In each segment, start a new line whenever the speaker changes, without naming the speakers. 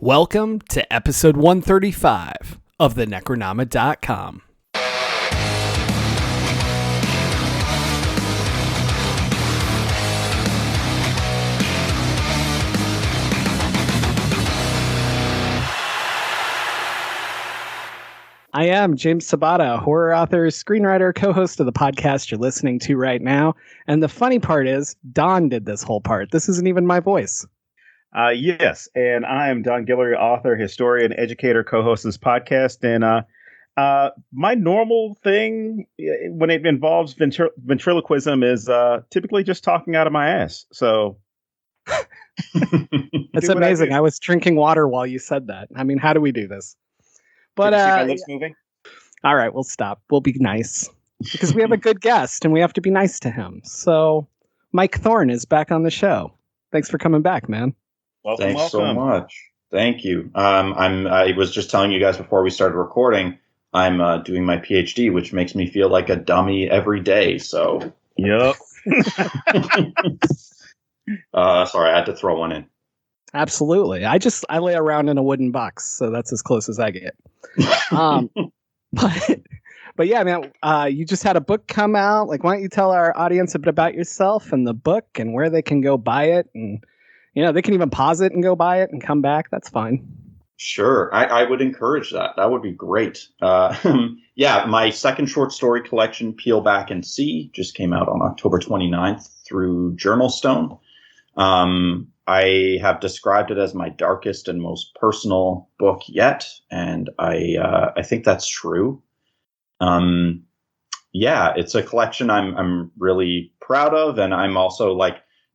Welcome to episode 135 of the Necronama.com. I am James Sabata, horror author, screenwriter, co-host of the podcast you're listening to right now. And the funny part is, Don did this whole part. This isn't even my voice.
Yes, and I am Don Guillory, author, historian, educator, co-host of this podcast. And my normal thing when it involves ventriloquism is typically just talking out of my ass. So
That's amazing. I was drinking water while you said that. I mean, how do we do this? But
see my lips moving?
All right, we'll stop. We'll be nice because we have a good guest and we have to be nice to him. So Mike Thorn is back on the show. Thanks for coming back, man.
Thanks so much. Thank you. I was just telling you guys before we started recording, I'm doing my PhD, which makes me feel like a dummy every day. So,
yep.
Sorry,
I had to throw one in.
Absolutely. I lay around in a wooden box, so that's as close as I get. But yeah, man, you just had a book come out. Like, why don't you tell our audience a bit about yourself and the book and where they can go buy it? And, you know, they can even pause it and go buy it and come back. That's fine.
Sure. I would encourage that. That would be great. Yeah, my second short story collection, Peel Back and See, just came out on October 29th through Journalstone. I have described it as my darkest and most personal book yet, and I think that's true. Yeah, it's a collection I'm really proud of, and I'm also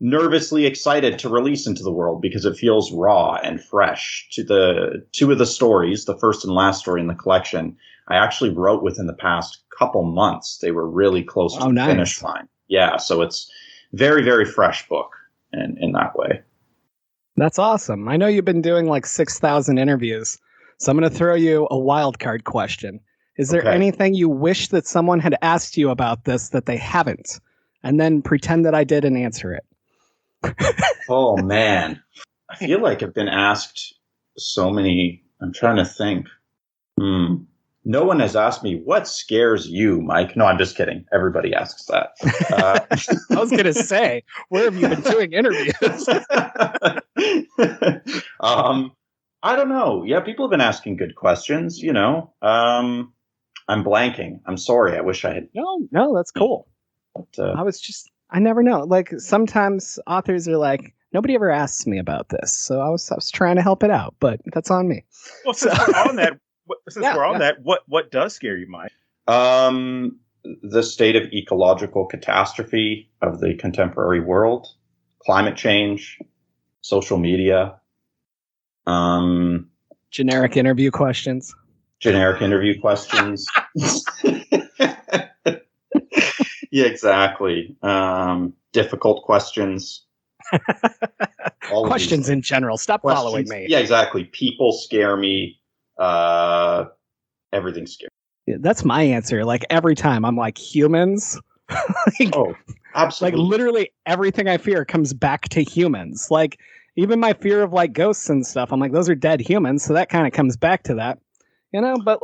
nervously excited to release into the world because it feels raw and fresh. To the two of the stories, the first and last story in the collection, I actually wrote within the past couple months. They were really close to the finish line. Yeah, so it's very, very fresh book in that way.
That's awesome. I know you've been doing 6,000 interviews, so I'm going to throw you a wild card question. Is there anything you wish that someone had asked you about this that they haven't? And then pretend that I did and answer it.
Oh, man. I feel like I've been asked so many. I'm trying to think. No one has asked me, what scares you, Mike? No, I'm just kidding. Everybody asks that.
I was going to say, where have you been doing interviews?
I don't know. Yeah, people have been asking good questions, you know. I'm blanking. I'm sorry. I wish I had.
No, that's cool. But, I never know. Sometimes authors are like, nobody ever asks me about this. So I was trying to help it out, but that's on me.
Well, since we're on that, what does scare you, Mike?
The state of ecological catastrophe of the contemporary world, climate change, social media,
generic interview questions.
Yeah, exactly. Difficult questions.
Questions in general. Stop following me.
Yeah, exactly. People scare me. Everything scares me.
Yeah, that's my answer. Every time I'm like, humans.
Oh, absolutely.
Literally everything I fear comes back to humans. Even my fear of ghosts and stuff. I'm like, those are dead humans. So that kind of comes back to that. You know, but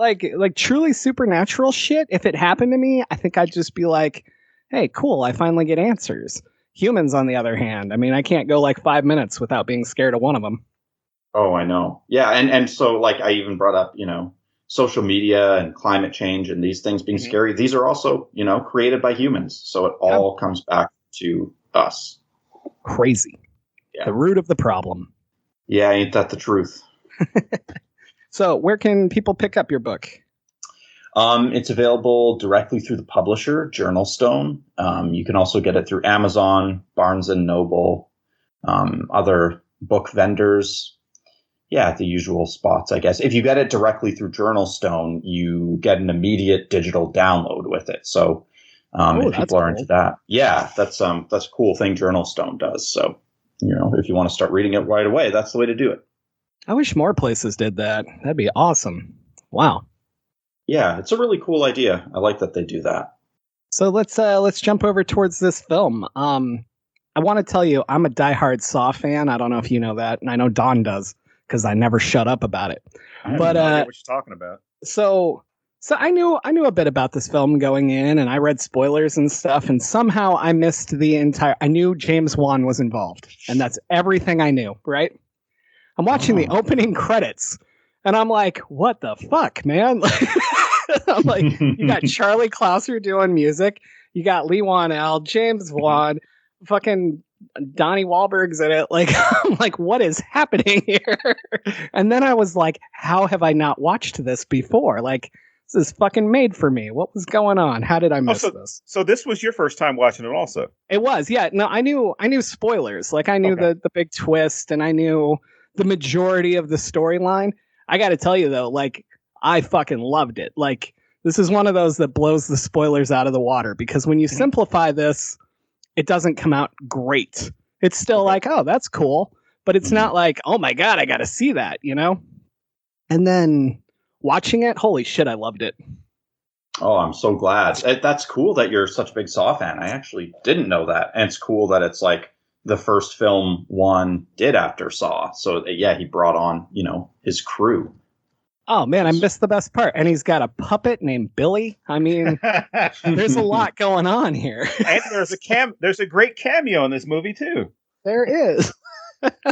truly supernatural shit, if it happened to me, I think I'd just be like, hey, cool, I finally get answers. Humans, on the other hand, I mean, I can't go 5 minutes without being scared of one of them.
Oh, I know. Yeah, and so I even brought up, social media and climate change and these things being scary. These are also, created by humans. So it all comes back to us.
Crazy. Yeah. The root of the problem.
Yeah, ain't that the truth?
So where can people pick up your book?
It's available directly through the publisher, Journalstone. You can also get it through Amazon, Barnes & Noble, other book vendors. Yeah, the usual spots, I guess. If you get it directly through Journalstone, you get an immediate digital download with it. So if people are into that, yeah, that's a cool thing Journalstone does. So, if you want to start reading it right away, that's the way to do it.
I wish more places did that. That'd be awesome. Wow.
Yeah, it's a really cool idea. I like that they do that.
So let's jump over towards this film. I want to tell you, I'm a diehard Saw fan. I don't know if you know that, and I know Don does because I never shut up about it.
I have
But
no idea what you're talking about.
so I knew a bit about this film going in, and I read spoilers and stuff, and somehow I missed I knew James Wan was involved, and that's everything I knew, right? I'm watching the opening credits, and I'm like, what the fuck, man? I'm like, you got Charlie Clouser doing music, you got Lee Wan-el, James Wan, fucking Donnie Wahlberg's in it. Like, I'm like, what is happening here? And then I was like, how have I not watched this before? Like, this is fucking made for me. What was going on? How did I miss this?
So this was your first time watching it also?
It was, yeah. No, I knew spoilers. Like, I knew the big twist, and I knew the majority of the storyline. I got to tell you, though, like, I fucking loved it. Like, this is one of those that blows the spoilers out of the water, because when you simplify this, it doesn't come out great. It's still like, oh, that's cool. But it's not like, oh my God, I got to see that, you know? And then watching it, holy shit, I loved it.
Oh, I'm so glad. That's cool that you're such a big Saw fan. I actually didn't know that. And it's cool that it's like the first film Wan did after Saw. So yeah, he brought on, his crew.
Oh man, I missed the best part. And he's got a puppet named Billy. I mean, there's a lot going on here.
And there's a great cameo in this movie too.
There is.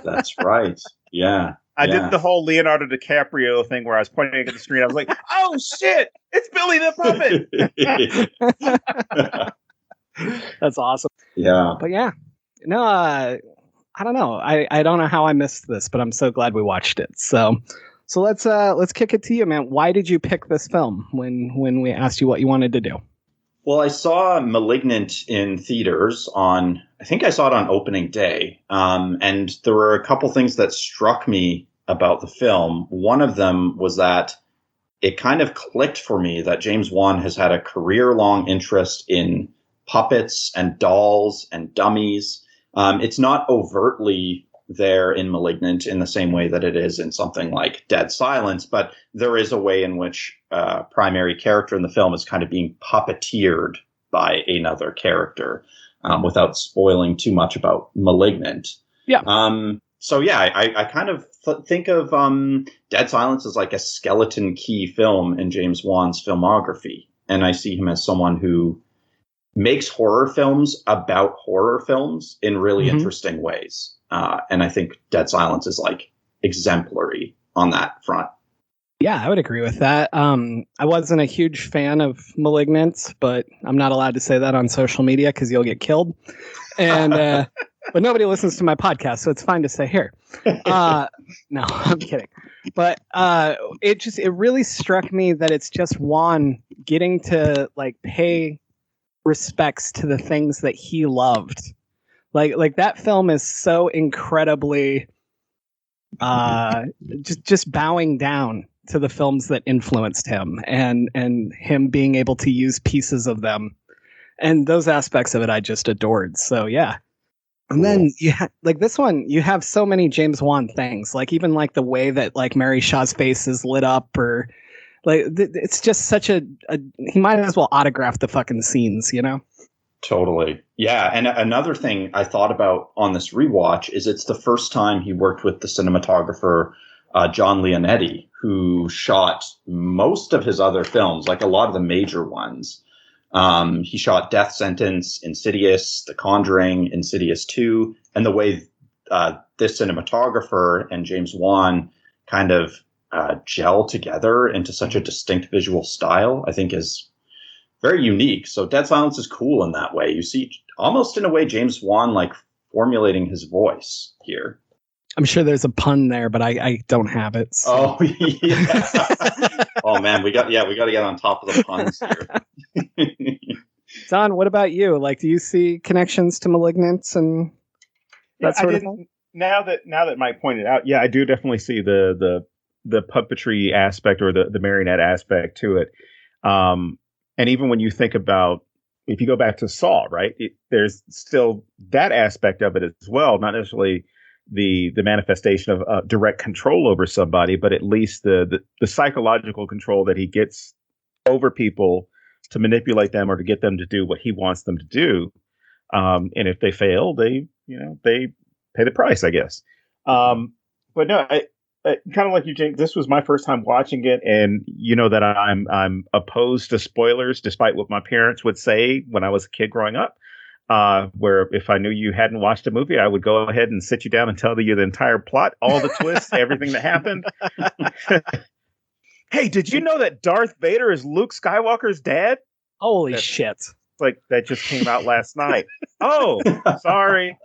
That's right. Yeah.
I did the whole Leonardo DiCaprio thing where I was pointing at the screen. I was like, oh shit, it's Billy the Puppet.
That's awesome.
Yeah.
But yeah, no, I don't know. I don't know how I missed this, but I'm so glad we watched it. So let's kick it to you, man. Why did you pick this film when we asked you what you wanted to do?
Well, I saw Malignant in theaters I think I saw it on opening day. And there were a couple things that struck me about the film. One of them was that it kind of clicked for me that James Wan has had a career-long interest in puppets and dolls and dummies. It's not overtly there in Malignant in the same way that it is in something like Dead Silence, but there is a way in which primary character in the film is kind of being puppeteered by another character, without spoiling too much about Malignant.
Yeah.
So yeah, I kind of think of Dead Silence as like a skeleton key film in James Wan's filmography, and I see him as someone who makes horror films about horror films in really interesting ways. And I think Dead Silence is like exemplary on that front.
Yeah, I would agree with that. I wasn't a huge fan of Malignant, but I'm not allowed to say that on social media because you'll get killed. And but nobody listens to my podcast, so it's fine to say here. No, I'm kidding. But it really struck me that it's just Wan getting to like pay respects to the things that he loved. Like that film is so incredibly just bowing down to the films that influenced him and him being able to use pieces of them. And those aspects of it I just adored. So yeah. And then like this one, you have so many James Wan things, like even like the way that like Mary Shaw's face is lit up, or like it's just such he might as well autograph the fucking scenes, you know?
Totally. Yeah. And another thing I thought about on this rewatch is it's the first time he worked with the cinematographer, John Leonetti, who shot most of his other films, like a lot of the major ones. He shot Death Sentence, Insidious, The Conjuring, Insidious 2, and the way this cinematographer and James Wan kind of gel together into such a distinct visual style, I think is very unique. So Dead Silence is cool in that way. You see almost in a way James Wan like formulating his voice here.
I'm sure there's a pun there, but I don't have it. So.
Oh, yeah. Oh, man, we got to get on top of the puns here.
Don, what about you? Like, do you see connections to Malignant and that sort of thing?
Now that Mike pointed out, yeah, I do definitely see the puppetry aspect or the marionette aspect to it. And even when you think about, if you go back to Saw, right, there's still that aspect of it as well, not necessarily the manifestation of direct control over somebody, but at least the psychological control that he gets over people to manipulate them or to get them to do what he wants them to do. And if they fail, they pay the price, I guess. But no, kind of like you, Jake, this was my first time watching it, and you know that I'm opposed to spoilers, despite what my parents would say when I was a kid growing up. Where if I knew you hadn't watched a movie, I would go ahead and sit you down and tell you the entire plot, all the twists, everything that happened. Hey, did you know that Darth Vader is Luke Skywalker's dad?
Holy shit.
Like, that just came out last night. Oh, sorry.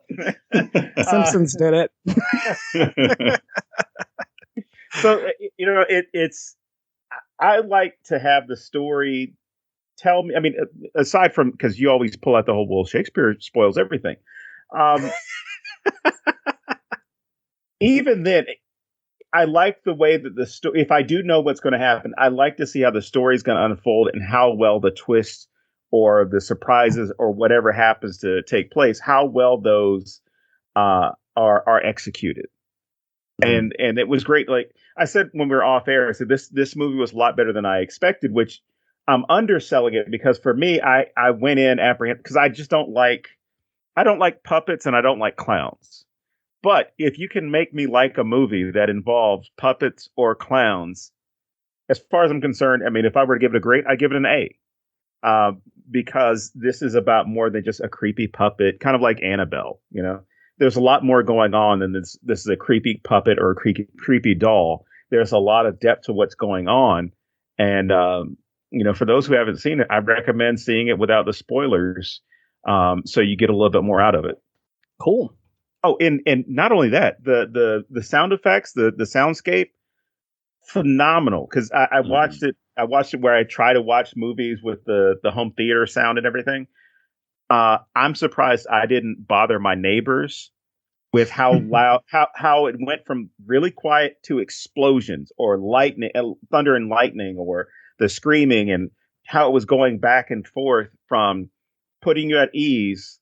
Simpsons did it.
So, you know, I like to have the story tell me, I mean, aside from, because you always pull out the whole, well, Shakespeare spoils everything. Even then, I like the way that the story, if I do know what's going to happen, I like to see how the story is going to unfold and how well the twists or the surprises or whatever happens to take place, how well those are executed. And it was great. Like I said when we were off air, I said this movie was a lot better than I expected, which I'm underselling it because for me, I went in apprehensive because I don't like puppets and I don't like clowns. But if you can make me like a movie that involves puppets or clowns, as far as I'm concerned, I mean, if I were to give it a grade, I'd give it an A. Because this is about more than just a creepy puppet, kind of like Annabelle, you know? There's a lot more going on than this is a creepy puppet or a creepy doll. There's a lot of depth to what's going on. And, you know, for those who haven't seen it, I recommend seeing it without the spoilers. So you get a little bit more out of it.
Cool.
Oh, and not only that, the sound effects, the soundscape, phenomenal. Because I watched it. I watched it where I try to watch movies with the home theater sound and everything. I'm surprised I didn't bother my neighbors with how loud, how it went from really quiet to explosions or lightning, thunder and lightning, or the screaming, and how it was going back and forth from putting you at ease,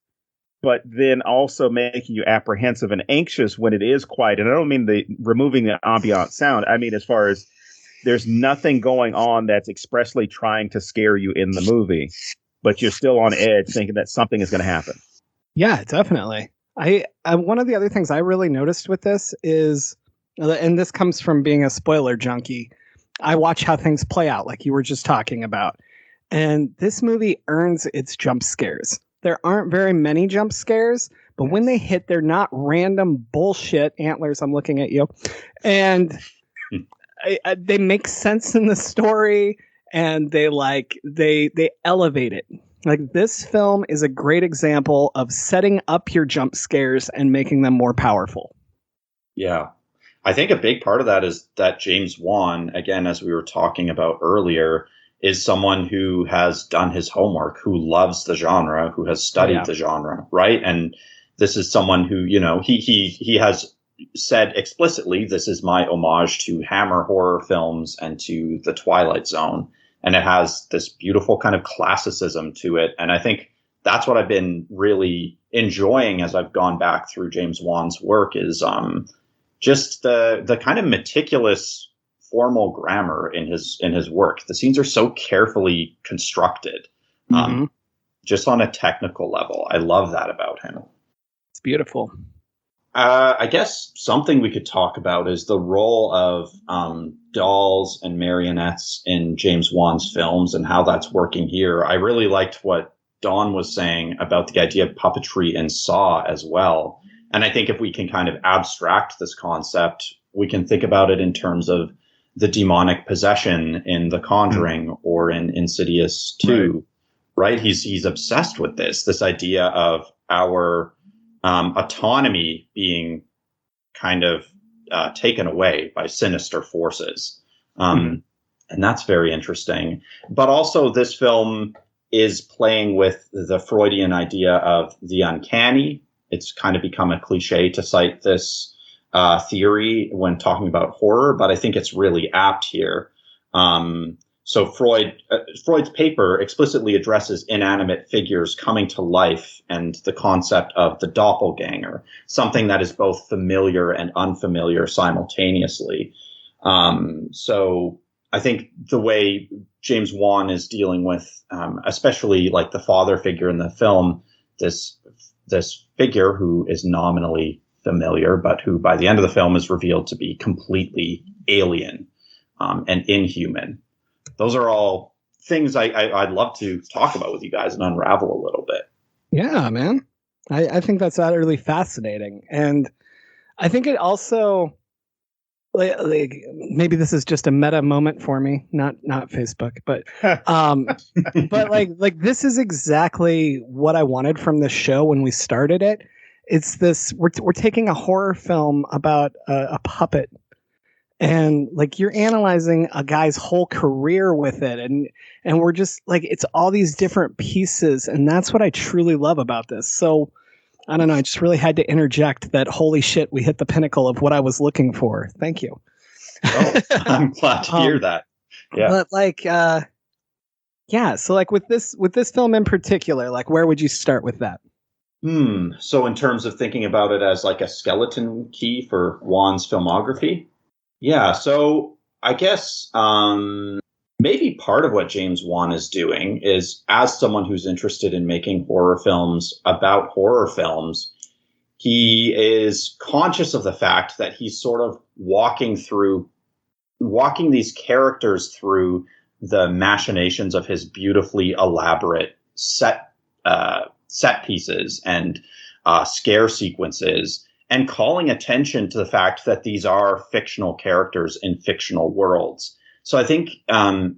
but then also making you apprehensive and anxious when it is quiet. And I don't mean removing the ambient sound. I mean, as far as there's nothing going on that's expressly trying to scare you in the movie, but you're still on edge thinking that something is going to happen.
Yeah, definitely. I one of the other things I really noticed with this is, and this comes from being a spoiler junkie, I watch how things play out, like you were just talking about. And this movie earns its jump scares. There aren't very many jump scares, but when they hit, they're not random bullshit. Antlers, I'm looking at you. And they make sense in the story, and they elevate it. Like, this film is a great example of setting up your jump scares and making them more powerful.
Yeah. I think a big part of that is that James Wan, again, as we were talking about earlier, is someone who has done his homework, who loves the genre, who has studied the genre, right? And this is someone who, you know, he has said explicitly, this is my homage to Hammer horror films and to the Twilight Zone. And it has this beautiful kind of classicism to it. And I think that's what I've been really enjoying as I've gone back through James Wan's work is just the kind of meticulous formal grammar in his work. The scenes are so carefully constructed, just on a technical level. I love that about him.
It's beautiful.
I guess something we could talk about is the role of dolls and marionettes in James Wan's films and how that's working here. I really liked what Dawn was saying about the idea of puppetry in Saw as well. And I think if we can kind of abstract this concept, we can think about it in terms of the demonic possession in The Conjuring or in Insidious 2, right? He's obsessed with this idea of our autonomy being kind of taken away by sinister forces. And that's very interesting. But also this film is playing with the Freudian idea of the uncanny. It's kind of become a cliche to cite this theory when talking about horror, but I think it's really apt here. So Freud's paper explicitly addresses inanimate figures coming to life and the concept of the doppelganger, something that is both familiar and unfamiliar simultaneously. So I think the way James Wan is dealing with, especially like the father figure in the film, this figure who is nominally familiar, but who by the end of the film is revealed to be completely alien and inhuman. Those are all things I'd love to talk about with you guys and unravel a little bit.
Yeah, man. I think that's utterly fascinating. And I think it also, like maybe this is just a meta moment for me, not Facebook, but but like this is exactly what I wanted from the show when we started it. It's this, we're taking a horror film about a puppet, and like you're analyzing a guy's whole career with it, and we're just like, it's all these different pieces, and that's what I truly love about this. So I don't know, I just really had to interject that holy shit, we hit the pinnacle of what I was looking for. Thank you.
Oh, I'm glad to hear that. Yeah.
But like yeah, so like with this film in particular, like where would you start with that?
So in terms of thinking about it as like a skeleton key for Wan's filmography? Yeah, so I guess maybe part of what James Wan is doing is, as someone who's interested in making horror films about horror films, he is conscious of the fact that he's sort of walking these characters through the machinations of his beautifully elaborate set pieces and scare sequences, and calling attention to the fact that these are fictional characters in fictional worlds. So I think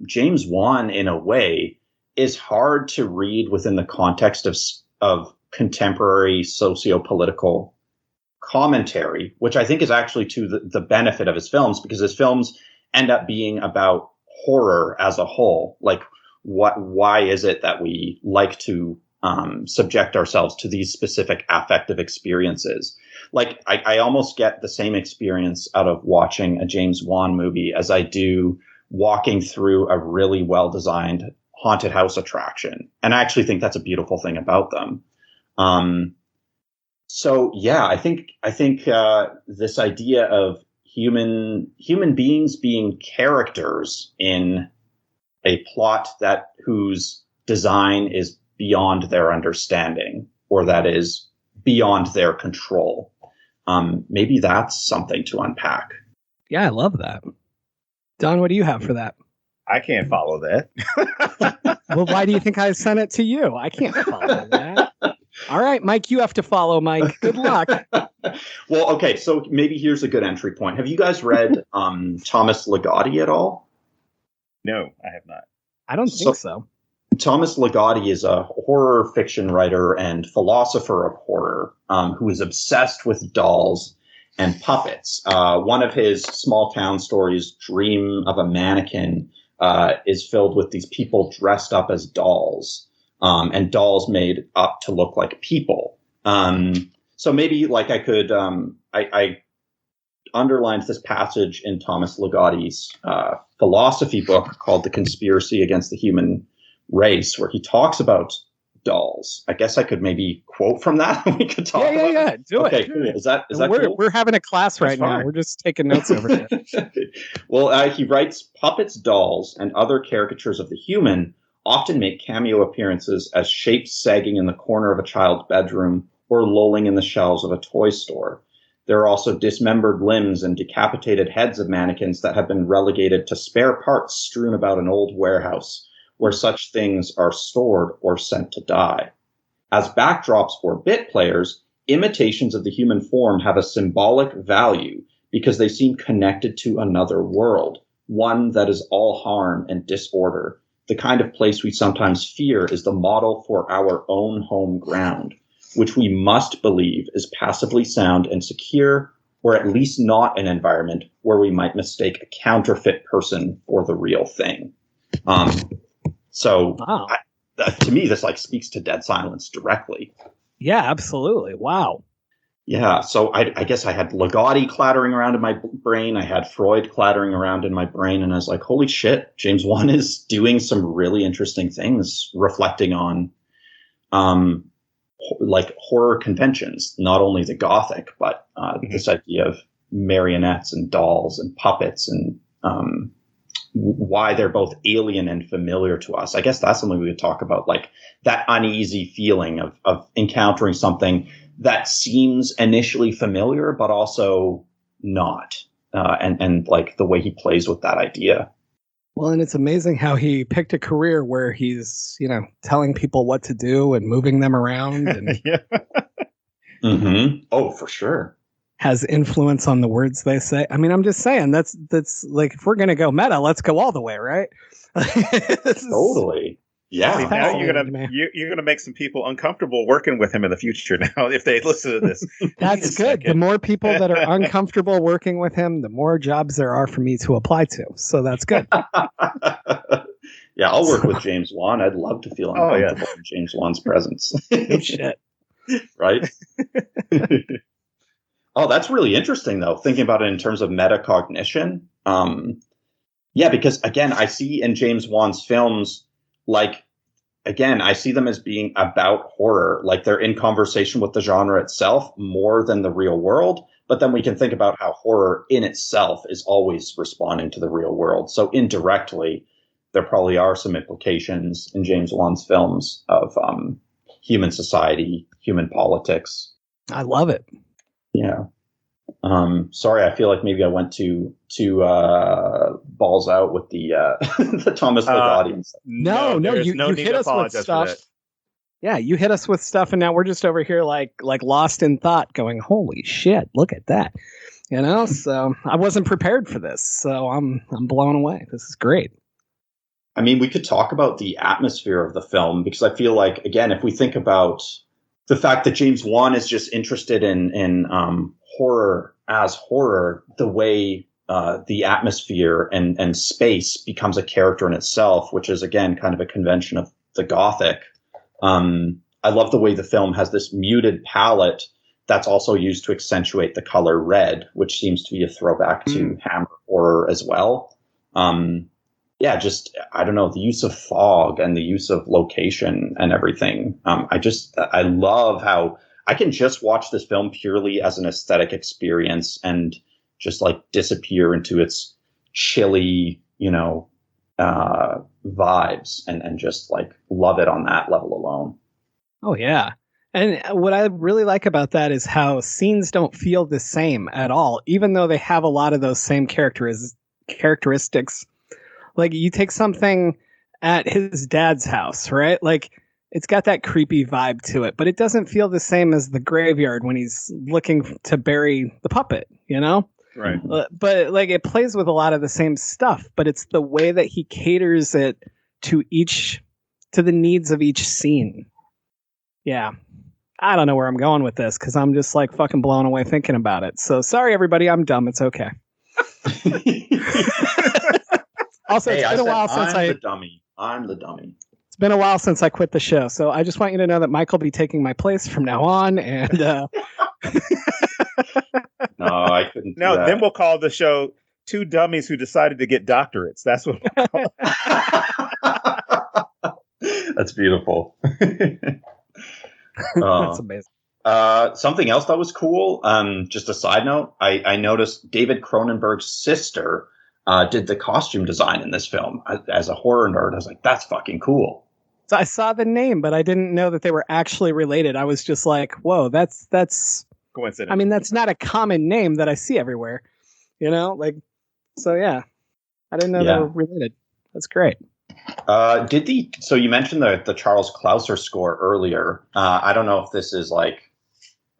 James Wan, in a way, is hard to read within the context of contemporary socio-political commentary, which I think is actually to the benefit of his films, because his films end up being about horror as a whole. Like, why is it that we like to subject ourselves to these specific affective experiences? Like, I almost get the same experience out of watching a James Wan movie as I do walking through a really well-designed haunted house attraction. And I actually think that's a beautiful thing about them. So yeah, I think this idea of human beings being characters in a plot whose design is beyond their understanding, or that is beyond their control. Maybe that's something to unpack.
Yeah, I love that. Don, what do you have for that?
I can't follow that.
Well, why do you think I sent it to you? I can't follow that. All right, Mike, you have to follow, Mike. Good luck.
Well, okay, so maybe here's a good entry point. Have you guys read Thomas Legotti at all?
No, I have not.
I don't think so.
Thomas Legotti is a horror fiction writer and philosopher of horror who is obsessed with dolls and puppets. One of his small town stories, Dream of a Mannequin, is filled with these people dressed up as dolls, and dolls made up to look like people. So maybe like I could, I underlined this passage in Thomas Legotti's philosophy book called The Conspiracy Against the Human Race, where he talks about dolls. I guess I could maybe quote from that. We could talk about it.
Yeah. Do it.
Okay, cool. Is that cool?
We're having a class right now. We're just taking notes over here.
Well, he writes, puppets, dolls, and other caricatures of the human often make cameo appearances as shapes sagging in the corner of a child's bedroom or lolling in the shelves of a toy store. There are also dismembered limbs and decapitated heads of mannequins that have been relegated to spare parts strewn about an old warehouse, where such things are stored or sent to die. As backdrops or bit players, imitations of the human form have a symbolic value because they seem connected to another world, one that is all harm and disorder. The kind of place we sometimes fear is the model for our own home ground, which we must believe is passively sound and secure, or at least not an environment where we might mistake a counterfeit person for the real thing. So
wow.
To me, this like speaks to Dead Silence directly.
Yeah, absolutely. Wow.
Yeah. So I guess I had Legotti clattering around in my brain. I had Freud clattering around in my brain. And I was like, holy shit, James Wan is doing some really interesting things, reflecting on like horror conventions, not only the Gothic, but this idea of marionettes and dolls and puppets and why they're both alien and familiar to us. I guess that's something we would talk about, like that uneasy feeling of encountering something that seems initially familiar, but also not. And like the way he plays with that idea.
Well, and it's amazing how he picked a career where he's, telling people what to do and moving them around and
Yeah.
Mm-hmm. Oh, for sure.
has influence on the words they say. I mean, I'm just saying that's like, if we're going to go meta, let's go all the way, right?
Totally. Yeah.
See, now you're gonna make some people uncomfortable working with him in the future. Now, if they listen to this,
That's good. The more people that are uncomfortable working with him, the more jobs there are for me to apply to. So that's good.
Yeah, I'll work with James Wan. I'd love to feel uncomfortable in James Wan's presence.
No shit.
Right? Oh, that's really interesting, though, thinking about it in terms of metacognition. Yeah, because, again, I see in James Wan's films, like, again, I see them as being about horror. Like, they're in conversation with the genre itself more than the real world. But then we can think about how horror in itself is always responding to the real world. So indirectly, there probably are some implications in James Wan's films of human society, human politics.
I love it.
Yeah. Sorry, I feel like maybe I went too balls out with the the Thomas Legotti.
No, you hit us with stuff. Yeah, you hit us with stuff, and now we're just over here like lost in thought, going, "Holy shit, look at that!" So I wasn't prepared for this, so I'm blown away. This is great.
I mean, we could talk about the atmosphere of the film, because I feel like, again, if we think about the fact that James Wan is just interested in horror as horror, the way the atmosphere and space becomes a character in itself, which is, again, kind of a convention of the Gothic. I love the way the film has this muted palette that's also used to accentuate the color red, which seems to be a throwback to Hammer horror as well. Yeah, just, I don't know, the use of fog and the use of location and everything. I love how I can just watch this film purely as an aesthetic experience and just like disappear into its chilly, vibes and just like love it on that level alone.
Oh, yeah. And what I really like about that is how scenes don't feel the same at all, even though they have a lot of those same characteristics. Like, you take something at his dad's house, right? Like, it's got that creepy vibe to it, but it doesn't feel the same as the graveyard when he's looking to bury the puppet,
Right.
But like, it plays with a lot of the same stuff, but it's the way that he caters it to the needs of each scene. Yeah. I don't know where I'm going with this, because I'm just like fucking blown away thinking about it. So sorry, everybody. I'm dumb. It's okay. Also, it's been a while since
I'm the dummy.
It's been a while since I quit the show, so I just want you to know that Mike will be taking my place from now on. And
no, I couldn't.
No, then we'll call the show "Two Dummies Who Decided to Get Doctorates." That's what we'll call it.
That's beautiful.
That's amazing.
Something else that was cool. Just a side note, I noticed David Cronenberg's sister did the costume design in this film. As a horror nerd, I was like, that's fucking cool.
So I saw the name, but I didn't know that they were actually related. I was just like, whoa, that's
coincidence.
I mean, that's not a common name that I see everywhere, so yeah, I didn't know they were related. That's great.
So you mentioned the Charles Clouser score earlier. I don't know if this is like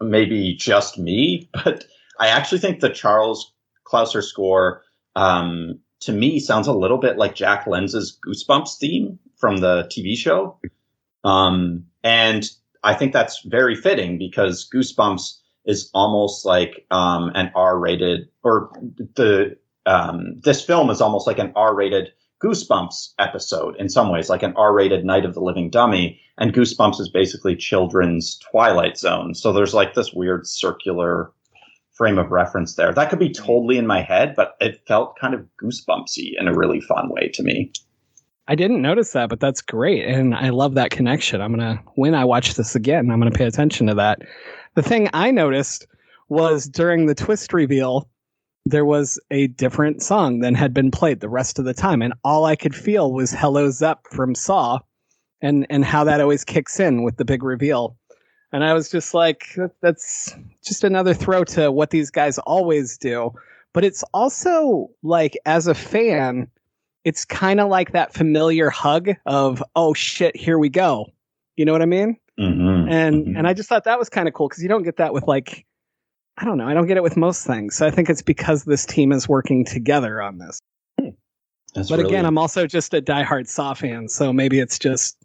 maybe just me, but I actually think the Charles Clouser score, to me, sounds a little bit like Jack Lenz's Goosebumps theme from the TV show. And I think that's very fitting, because Goosebumps is almost like an R-rated, or this film is almost like an R-rated Goosebumps episode in some ways, like an R-rated Night of the Living Dummy. And Goosebumps is basically children's Twilight Zone. So there's like this weird circular frame of reference there. That could be totally in my head, but it felt kind of Goosebumpsy in a really fun way to me.
I didn't notice that, but that's great. And I love that connection. When I watch this again, I'm going to pay attention to that. The thing I noticed was during the twist reveal, there was a different song than had been played the rest of the time. And all I could feel was Hello Zepp from Saw, and how that always kicks in with the big reveal. And I was just like, that's just another throw to what these guys always do. But it's also like, as a fan, it's kind of like that familiar hug of, oh shit, here we go. You know what I mean?
Mm-hmm.
And I just thought that was kind of cool because you don't get that with like, I don't know, I don't get it with most things. So I think it's because this team is working together on this. But again, I'm also just a diehard Saw fan, so maybe that's just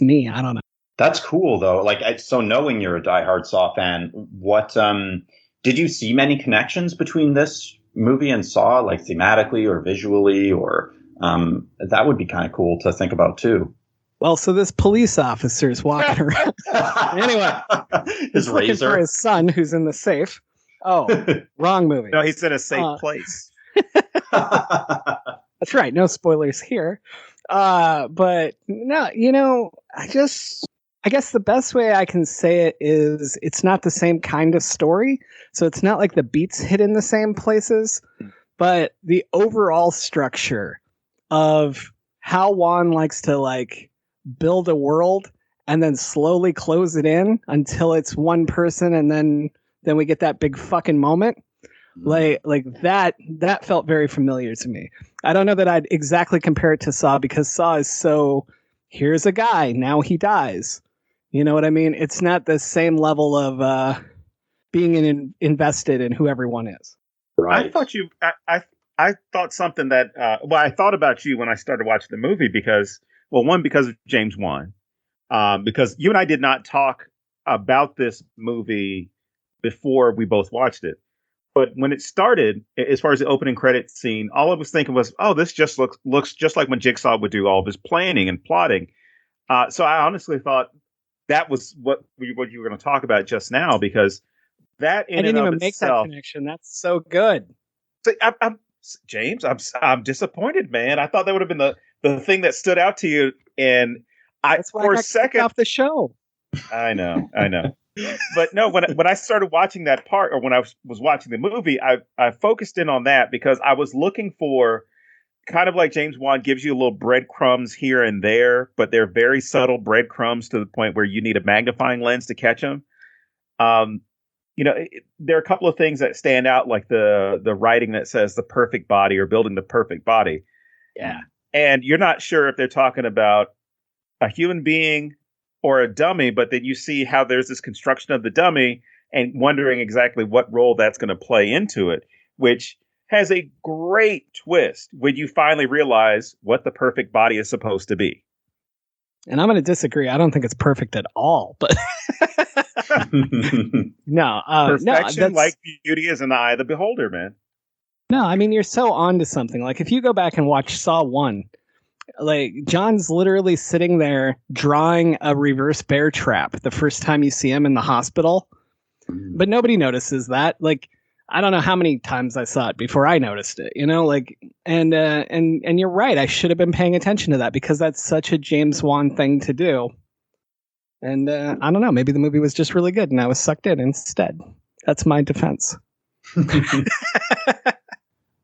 me. I don't know.
That's cool though. Like, so knowing you're a diehard Saw fan, what did you see many connections between this movie and Saw, like thematically or visually, or that would be kind of cool to think about too.
Well, so this police officer is walking around. Anyway,
his razor,
for his son, who's in the safe. Oh, wrong movie.
No, he's in a safe place.
That's right. No spoilers here. But no, I guess the best way I can say it is it's not the same kind of story. So it's not like the beats hit in the same places, but the overall structure of how Wan likes to like build a world and then slowly close it in until it's one person, and then we get that big fucking moment. Like that felt very familiar to me. I don't know that I'd exactly compare it to Saw, because Saw is so, here's a guy, now he dies. You know what I mean? It's not the same level of being invested in who everyone is.
Right.
I thought I thought something that I thought about you when I started watching the movie because of James Wan, because you and I did not talk about this movie before we both watched it. But when it started, as far as the opening credits scene, all I was thinking was, oh, this just looks just like when Jigsaw would do all of his planning and plotting. So I honestly thought that was what you were going to talk about just now, because that in
I didn't
and
even
of
make
itself,
that connection. That's so good.
So James, I'm disappointed, man. I thought that would have been the thing that stood out to you, and
That's why
for
I got
a second
off the show.
I know. But no, when I started watching that part, or when I was watching the movie, I focused in on that because I was looking for kind of like James Wan gives you a little breadcrumbs here and there, but they're very subtle breadcrumbs to the point where you need a magnifying lens to catch them. There are a couple of things that stand out, like the writing that says the perfect body or building the perfect body.
Yeah.
And you're not sure if they're talking about a human being or a dummy, but then you see how there's this construction of the dummy and wondering exactly what role that's going to play into it, which has a great twist when you finally realize what the perfect body is supposed to be.
And I'm going to disagree. I don't think it's perfect at all, but no,
perfection, like beauty, is in the eye of the beholder, man.
No, I mean, you're so onto something. Like, if you go back and watch Saw 1, like, John's literally sitting there drawing a reverse bear trap the first time you see him in the hospital, but nobody notices that. Like, I don't know how many times I saw it before I noticed it, like, and you're right. I should have been paying attention to that because that's such a James Wan thing to do. And I don't know, maybe the movie was just really good and I was sucked in instead. That's my defense.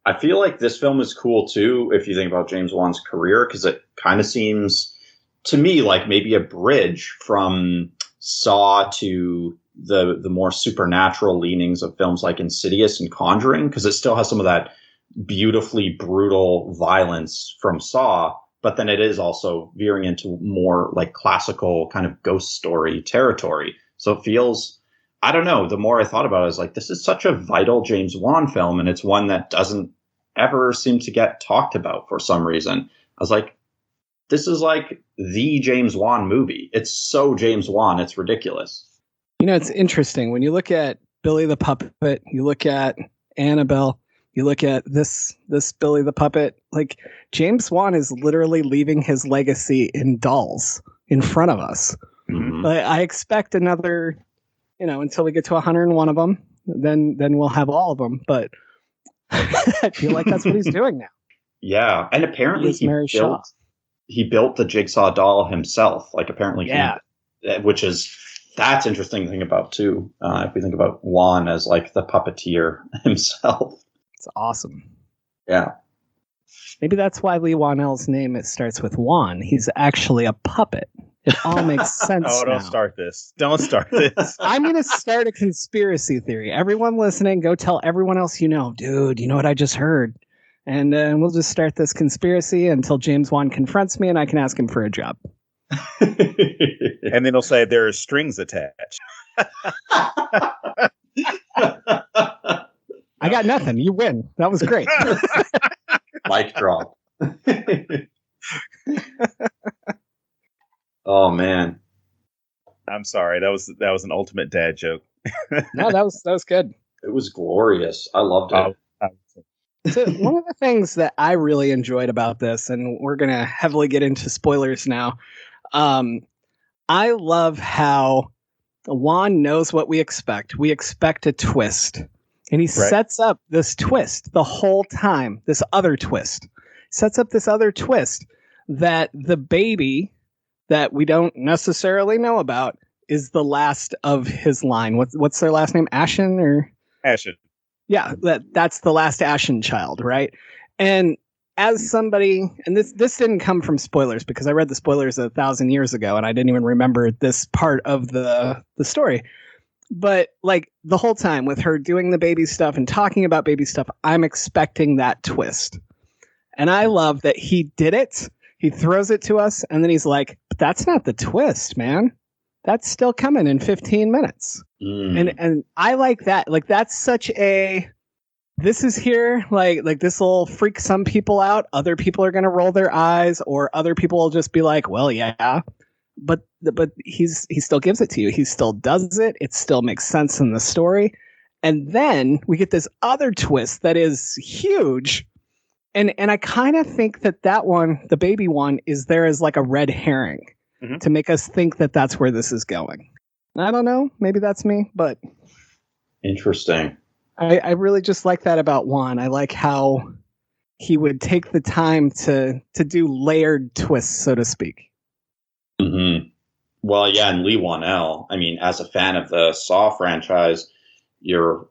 I feel like this film is cool too, if you think about James Wan's career, because it kind of seems to me like maybe a bridge from Saw to the more supernatural leanings of films like Insidious and Conjuring, because it still has some of that beautifully brutal violence from Saw, but then it is also veering into more like classical kind of ghost story territory. So it feels, I don't know, the more I thought about it, I was like, this is such a vital James Wan film, and it's one that doesn't ever seem to get talked about for some reason. I was like, this is like the James Wan movie. It's so James Wan, it's ridiculous.
It's interesting. When you look at Billy the Puppet, you look at Annabelle, you look at this Billy the Puppet, like, James Wan is literally leaving his legacy in dolls in front of us. Mm-hmm. I expect another, until we get to 101 of them, then we'll have all of them. But I feel like that's what he's doing now.
Yeah. And apparently he built the Jigsaw doll himself. Like, apparently, that's interesting thing about too. If we think about Wan as like the puppeteer himself.
It's awesome.
Yeah.
Maybe that's why Lee Wanell's name, it starts with Wan. He's actually a puppet. It all makes sense.
Oh, don't
now.
start this. Don't start this.
I'm going to start a conspiracy theory. Everyone listening, go tell everyone else you know. Dude, you know what I just heard? And we'll just start this conspiracy until James Wan confronts me and I can ask him for a job.
And then he'll say there are strings attached.
I got nothing. You win. That was great.
Mic drop. Oh man.
I'm sorry. That was an ultimate dad joke.
No, that was good.
It was glorious. I loved it.
So one of the things that I really enjoyed about this, and we're going to heavily get into spoilers now, I love how Wan knows what we expect. We expect a twist. And he sets up this twist the whole time, this other twist. Sets up this other twist that the baby that we don't necessarily know about is the last of his line. What's their last name? Ashen or
Ashen.
Yeah, that's the last Ashen child, right? And as somebody, and this didn't come from spoilers because I read the spoilers 1,000 years ago and I didn't even remember this part of the story. But like the whole time with her doing the baby stuff and talking about baby stuff, I'm expecting that twist. And I love that he did it. He throws it to us and then he's like, but that's not the twist, man. That's still coming in 15 minutes. And I like that. Like that's such a, this is here. Like this will freak some people out. Other people are going to roll their eyes or other people will just be like, well, yeah. But he still gives it to you. He still does it. It still makes sense in the story. And then we get this other twist that is huge. And I kind of think that one, the baby one, is there as like a red herring to make us think that that's where this is going. I don't know. Maybe that's me, but
interesting.
I really just like that about Wan. I like how he would take the time to do layered twists, so to speak.
Mm-hmm. Well, yeah, and Lee Wanell, I mean, as a fan of the Saw franchise, you're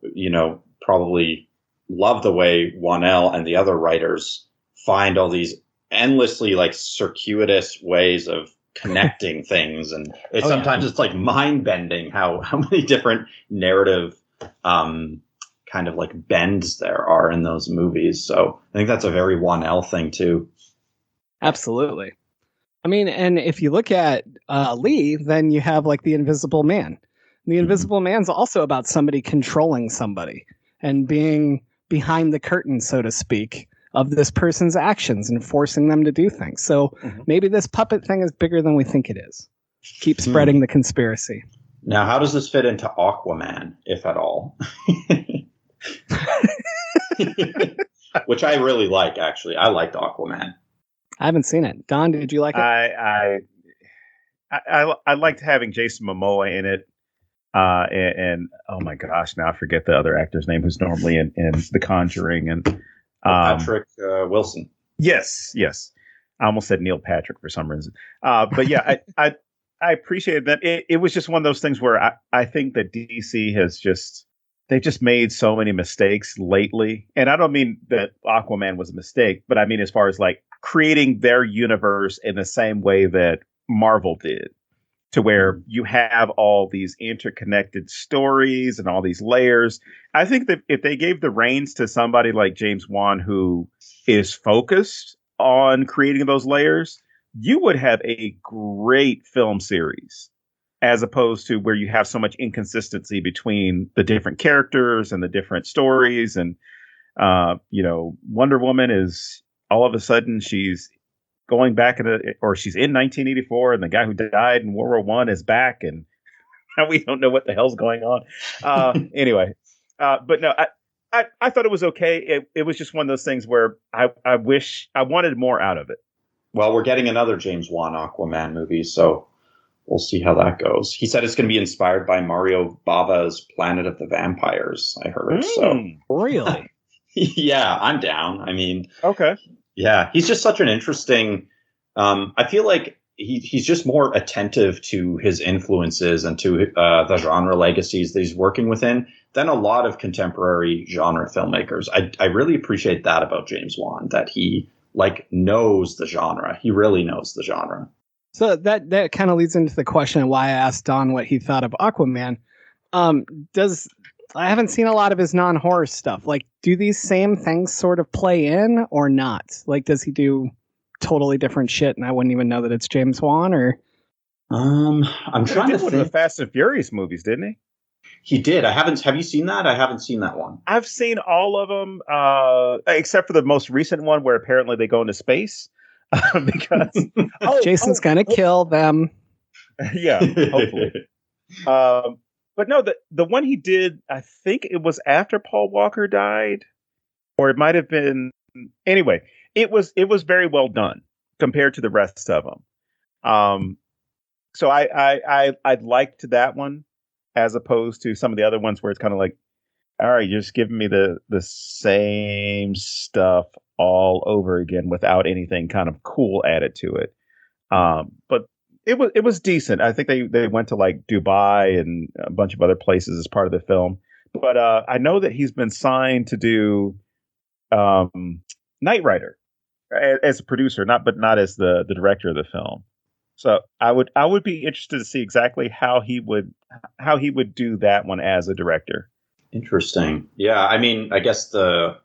probably love the way Wanell and the other writers find all these endlessly like circuitous ways of connecting things, and sometimes it's like mind bending how many different narrative kind of like bends there are in those movies. So I think that's a very Wanell thing too.
Absolutely. I mean, and if you look at Lee, then you have like the Invisible Man. The Invisible Man's also about somebody controlling somebody and being behind the curtain, so to speak, of this person's actions and forcing them to do things. So maybe this puppet thing is bigger than we think it is. Keep spreading the conspiracy.
Now, how does this fit into Aquaman, if at all? Which I really like, actually. I liked Aquaman.
I haven't seen it. Don, did you like it?
I liked having Jason Momoa in it. And oh my gosh, now I forget the other actor's name who's normally in The Conjuring and
Patrick Wilson.
Yes. I almost said Neil Patrick for some reason. But yeah, I appreciated that. It was just one of those things where I think that DC they've just made so many mistakes lately. And I don't mean that Aquaman was a mistake, but I mean as far as like creating their universe in the same way that Marvel did, to where you have all these interconnected stories and all these layers. I think that if they gave the reins to somebody like James Wan, who is focused on creating those layers, you would have a great film series, as opposed to where you have so much inconsistency between the different characters and the different stories. And, Wonder Woman is all of a sudden she's going back she's in 1984 and the guy who died in World War I is back and we don't know what the hell's going on. Anyway, but no, I thought it was okay. It was just one of those things where I wish I wanted more out of it.
Well, we're getting another James Wan Aquaman movie, so we'll see how that goes. He said it's going to be inspired by Mario Bava's Planet of the Vampires, I heard. So
really?
Yeah, I'm down. I mean,
okay.
Yeah, he's just such an interesting. I feel like he's just more attentive to his influences and to the genre legacies that he's working within than a lot of contemporary genre filmmakers. I really appreciate that about James Wan, that he knows the genre. He really knows the genre.
So that kind of leads into the question of why I asked Don what he thought of Aquaman. Does I haven't seen a lot of his non-horror stuff. Like, do these same things sort of play in or not? Like, does he do totally different shit and I wouldn't even know that it's James Wan? Or
I'm trying to
one of the
think.
Fast and Furious movies, didn't he?
He did. Have you seen that? I haven't seen that one.
I've seen all of them, except for the most recent one where apparently they go into space. Because
Jason's gonna kill them.
Yeah, hopefully. But no, the one he did, I think it was after Paul Walker died, or it might have been. Anyway, it was very well done compared to the rest of them. So I liked that one as opposed to some of the other ones where it's kind of like, all right, you're just giving me the same stuff all over again without anything kind of cool added to it. But it was decent. I think they went to like Dubai and a bunch of other places as part of the film. But I know that he's been signed to do Knight Rider as a producer, not as the director of the film. So I would be interested to see exactly how he would do that one as a director.
Interesting. Yeah, I mean, I guess the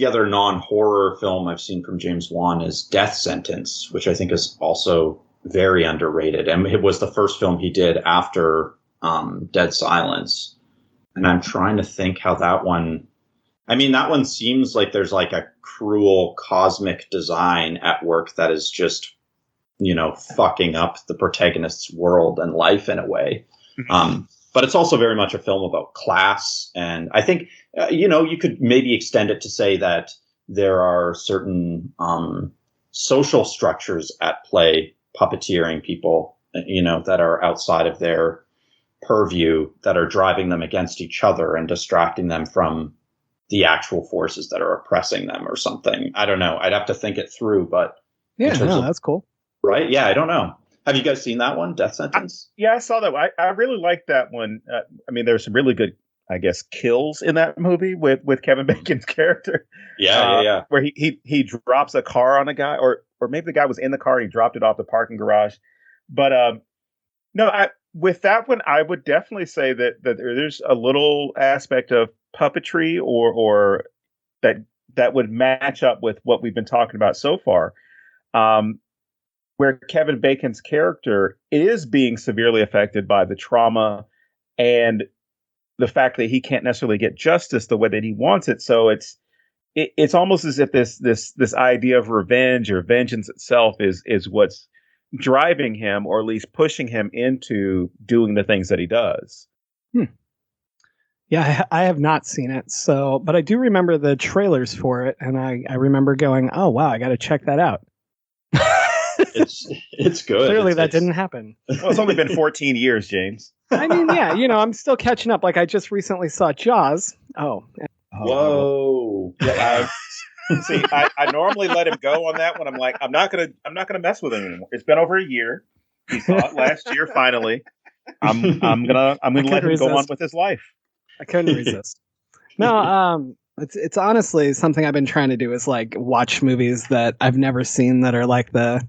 other non-horror film I've seen from James Wan is Death Sentence, which I think is also very underrated. And it was the first film he did after Dead Silence. And I'm trying to think how that one... I mean, that one seems like there's like a cruel cosmic design at work that is just, fucking up the protagonist's world and life in a way. But it's also very much a film about class. And I think, you could maybe extend it to say that there are certain social structures at play, puppeteering people, that are outside of their purview, that are driving them against each other and distracting them from the actual forces that are oppressing them or something. I don't know. I'd have to think it through, but
yeah, that's cool.
Right? Yeah, I don't know. Have you guys seen that one, Death Sentence?
I saw that one. I really liked that one. I mean, there's some really good, I guess, kills in that movie with Kevin Bacon's character.
Yeah.
Where he drops a car on a guy, or maybe the guy was in the car and he dropped it off the parking garage. But no, with that one, I would definitely say that there's a little aspect of puppetry or that would match up with what we've been talking about so far. Where Kevin Bacon's character is being severely affected by the trauma and the fact that he can't necessarily get justice the way that he wants it. So it's almost as if this idea of revenge or vengeance itself is what's driving him, or at least pushing him into doing the things that he does.
Yeah, I have not seen it, but I do remember the trailers for it, and I remember going, oh wow, I got to check that out.
It's good.
Clearly that didn't happen.
Well, it's only been 14 years, James.
I mean, yeah, I'm still catching up. Like, I just recently saw Jaws.
Whoa.
Yeah, see, I normally let him go on that one. I'm like, I'm not gonna mess with him anymore. It's been over a year. He saw it last year. Finally, I'm gonna let him go on with his life.
I couldn't resist. No, it's honestly something I've been trying to do is like watch movies that I've never seen that are like the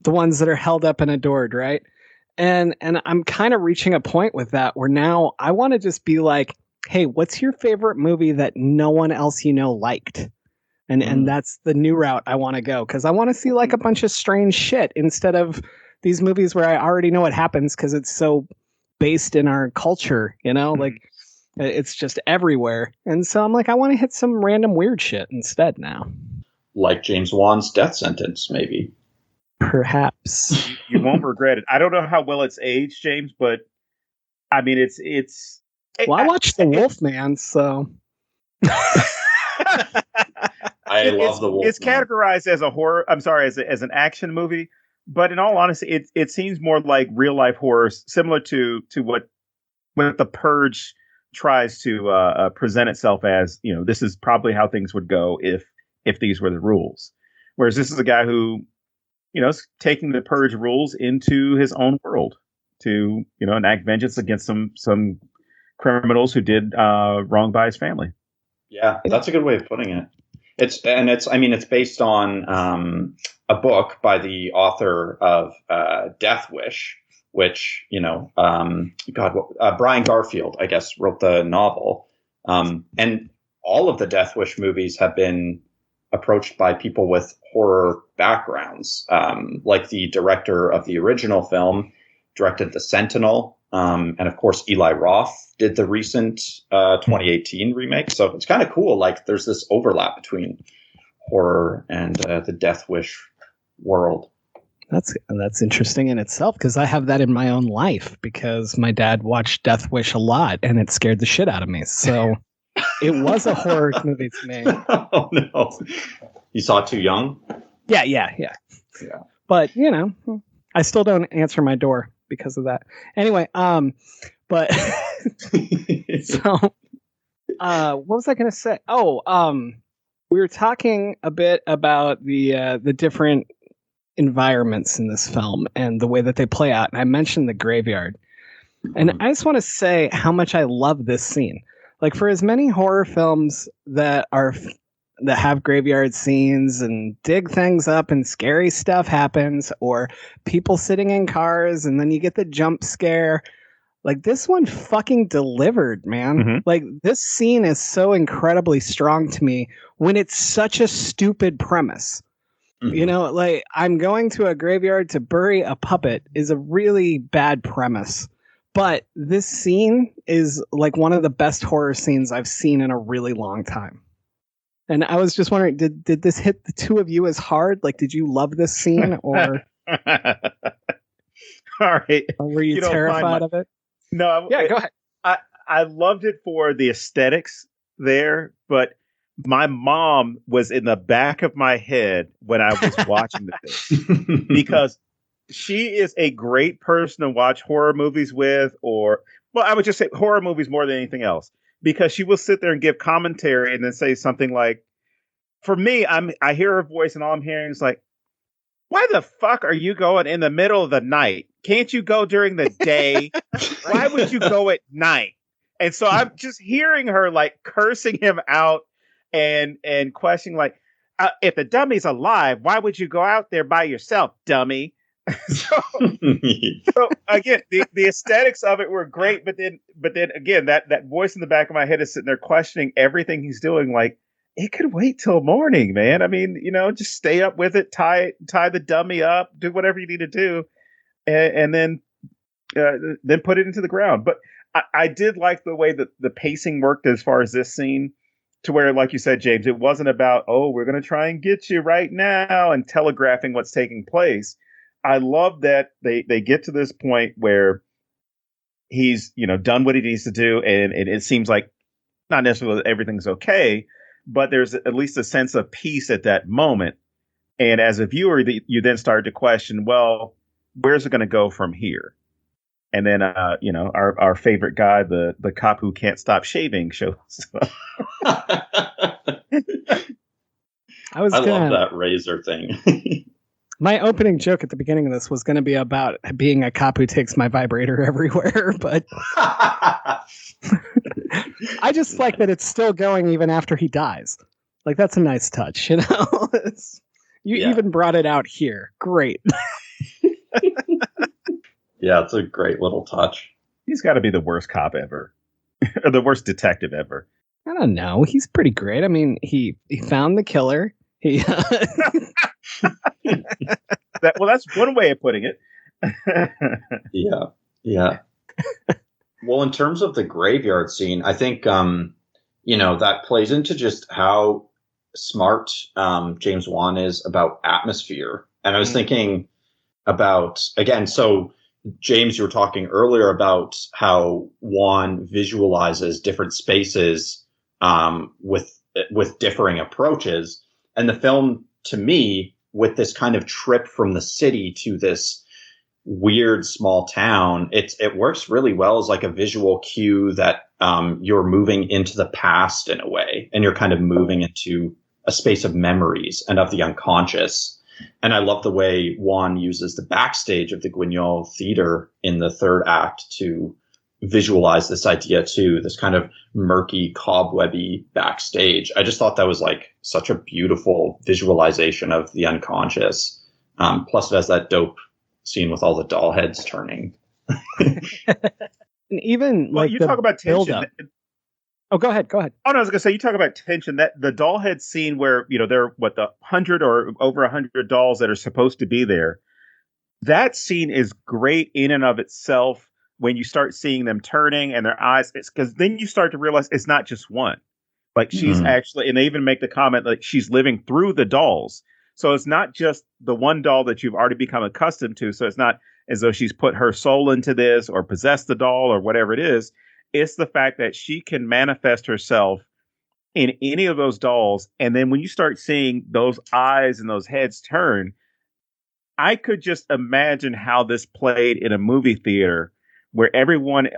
ones that are held up and adored, right? And I'm kind of reaching a point with that where now I want to just be like, hey, what's your favorite movie that no one else liked? And that's the new route I want to go, because I want to see like a bunch of strange shit instead of these movies where I already know what happens because it's so based in our culture, like it's just everywhere. And so I'm like, I want to hit some random weird shit instead now.
Like James Wan's Death Sentence, maybe.
Perhaps.
You won't regret it. I don't know how well it's aged, James, but I mean, it's.
Well, I watched The Wolfman, so.
I love The Wolfman.
It's categorized as a horror. I'm sorry, as an action movie. But in all honesty, it seems more like real life horror, similar to what The Purge tries to present itself as. This is probably how things would go if these were the rules. Whereas this is a guy who, is taking the Purge rules into his own world to, enact vengeance against some criminals who did wrong by his family.
Yeah, that's a good way of putting it. It's based on a book by the author of Death Wish, which, Brian Garfield, I guess, wrote the novel. And all of the Death Wish movies have been approached by people with horror backgrounds. Like the director of the original film directed The Sentinel. And of course, Eli Roth did the recent 2018 remake. So it's kind of cool. Like there's this overlap between horror and the Death Wish world.
That's interesting in itself, because I have that in my own life, because my dad watched Death Wish a lot and it scared the shit out of me. So it was a horror movie to me.
Oh no. You saw it too young?
Yeah. But, I still don't answer my door because of that. Anyway, but so what was I going to say? We were talking a bit about the different environments in this film and the way that they play out. And I mentioned the graveyard. And I just want to say how much I love this scene. Like, for as many horror films that have graveyard scenes and dig things up and scary stuff happens, or people sitting in cars and then you get the jump scare, like, this one fucking delivered, man. Mm-hmm. Like, this scene is so incredibly strong to me when it's such a stupid premise. Mm-hmm. Like, I'm going to a graveyard to bury a puppet is a really bad premise. But this scene is like one of the best horror scenes I've seen in a really long time. And I was just wondering, did this hit the two of you as hard? Like, did you love this scene, or
all right,
or were you terrified of it?
No,
go ahead.
I loved it for the aesthetics there, but my mom was in the back of my head when I was watching this because she is a great person to watch horror movies with, I would just say horror movies more than anything else, because she will sit there and give commentary and then say something like, for me, I hear her voice and all I'm hearing is like, why the fuck are you going in the middle of the night? Can't you go during the day? Why would you go at night? And so I'm just hearing her like cursing him out and questioning like, if the dummy's alive, why would you go out there by yourself, dummy? so again, the aesthetics of it were great, but then again, that voice in the back of my head is sitting there questioning everything he's doing. Like, it could wait till morning, man. I mean, just stay up with it, tie the dummy up, do whatever you need to do, and then put it into the ground. But I did like the way that the pacing worked as far as this scene, to where, like you said, James, it wasn't about, we're going to try and get you right now and telegraphing what's taking place. I love that they get to this point where he's, done what he needs to do. And it seems like not necessarily everything's okay, but there's at least a sense of peace at that moment. And as a viewer, you then start to question, well, where's it going to go from here? And then, our favorite guy, the cop who can't stop shaving, shows up.
I love that razor thing.
My opening joke at the beginning of this was going to be about being a cop who takes my vibrator everywhere, but I just like that it's still going even after he dies. Like, that's a nice touch, you even brought it out here. Great.
Yeah, it's a great little touch.
He's got to be the worst cop ever, or the worst detective ever.
I don't know. He's pretty great. I mean, he found the killer.
That's one way of putting it.
Yeah. Well, in terms of the graveyard scene, I think that plays into just how smart James Wan is about atmosphere. And I was thinking about, again, so James, you were talking earlier about how Wan visualizes different spaces with differing approaches. And the film, to me, with this kind of trip from the city to this weird small town, it works really well as like a visual cue that you're moving into the past in a way, and you're kind of moving into a space of memories and of the unconscious. And I love the way Wan uses the backstage of the Guignol Theater in the third act to visualize this idea too, this kind of murky, cobwebby backstage. I just thought that was like such a beautiful visualization of the unconscious. Plus, it has that dope scene with all the doll heads turning.
And even
well,
like
you
the
talk about tension.
build-up. Oh, go ahead. Go ahead.
Oh no, I was gonna say you talk about tension. That the doll head scene where there are the 100 or over 100 dolls that are supposed to be there. That scene is great in and of itself. When you start seeing them turning and their eyes, it's because then you start to realize it's not just one. Like she's actually, and they even make the comment like she's living through the dolls. So it's not just the one doll that you've already become accustomed to. So it's not as though she's put her soul into this or possessed the doll or whatever it is. It's the fact that she can manifest herself in any of those dolls. And then when you start seeing those eyes and those heads turn, I could just imagine how this played in a movie theater where everyone,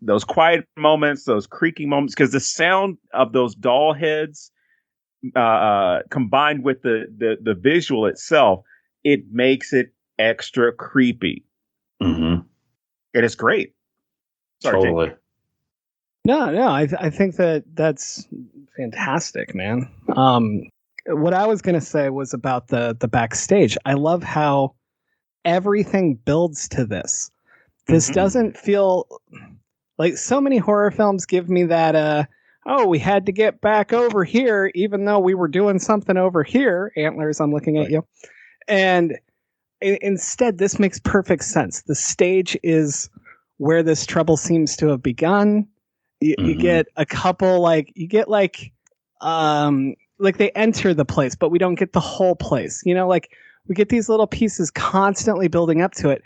those quiet moments, those creaking moments, because the sound of those doll heads combined with the visual itself, it makes it extra creepy.
Mm-hmm.
And it's great. Sorry,
totally.
Jake.
No, I think that's fantastic, man. What I was gonna say was about the backstage. I love how everything builds to this. This doesn't feel like so many horror films give me that. We had to get back over here, even though we were doing something over here. Antlers, I'm looking at you, and instead, this makes perfect sense. The stage is where this trouble seems to have begun. You get a couple like they enter the place, but we don't get the whole place. We get these little pieces constantly building up to it,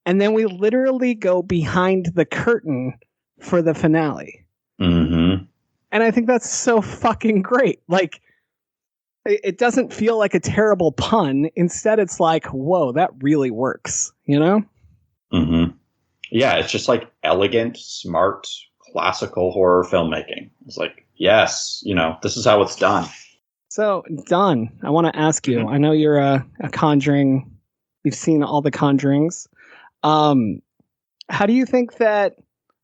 and then we literally go behind the curtain for the finale.
Mm-hmm.
And I think that's so fucking great. Like, it doesn't feel like a terrible pun. Instead, it's like, whoa, that really works.
Mm-hmm. Yeah, it's just like elegant, smart, classical horror filmmaking. It's like, yes, this is how it's done.
So, Don, I want to ask you, I know you're a Conjuring, you've seen all the Conjurings. How do you think that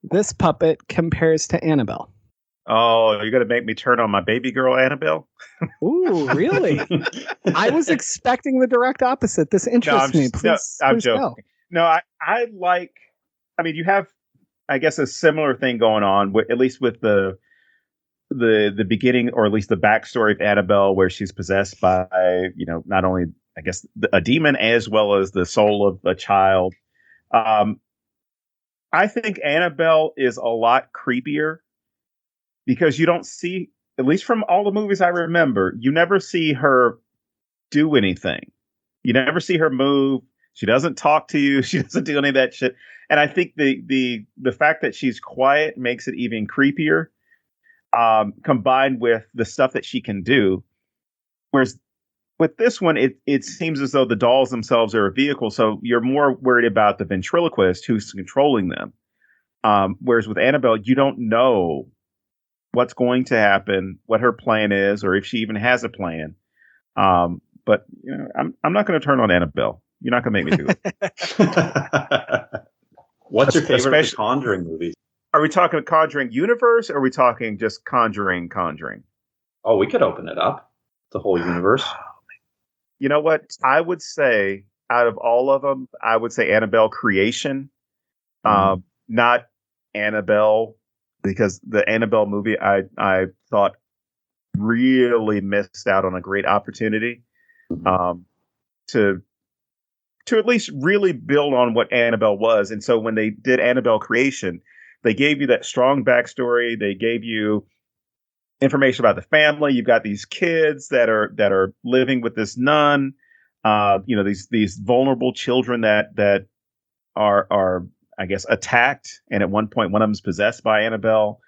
this puppet compares to Annabelle?
Oh, you're going to make me turn on my baby girl, Annabelle?
Ooh, really? I was expecting the direct opposite. This interests me. Please,
I'm
please
joking.
go.
No, I like, you have, I guess, a similar thing going on, at least with the beginning, or at least the backstory of Annabelle, where she's possessed by, not only, I guess, a demon as well as the soul of a child. I think Annabelle is a lot creepier because you don't see, at least from all the movies I remember, you never see her do anything. You never see her move. She doesn't talk to you. She doesn't do any of that shit. And I think the fact that she's quiet makes it even creepier, combined with the stuff that she can do. Whereas with this one, it seems as though the dolls themselves are a vehicle. So you're more worried about the ventriloquist who's controlling them. Whereas with Annabelle, you don't know what's going to happen, what her plan is, or if she even has a plan. But I'm not going to turn on Annabelle. You're not going to make me do it.
What's your favorite of the Conjuring movies?
Are we talking Conjuring universe, or are we talking just Conjuring?
Oh, we could open it up, the whole universe.
You know what? I would say out of all of them, I would say Annabelle Creation, not Annabelle, because the Annabelle movie I thought really missed out on a great opportunity to at least really build on what Annabelle was. And so when they did Annabelle Creation, they gave you that strong backstory. They gave you information about the family. You've got these kids that are living with this nun. These vulnerable children that are I guess attacked, and at one point one of them is possessed by Annabelle.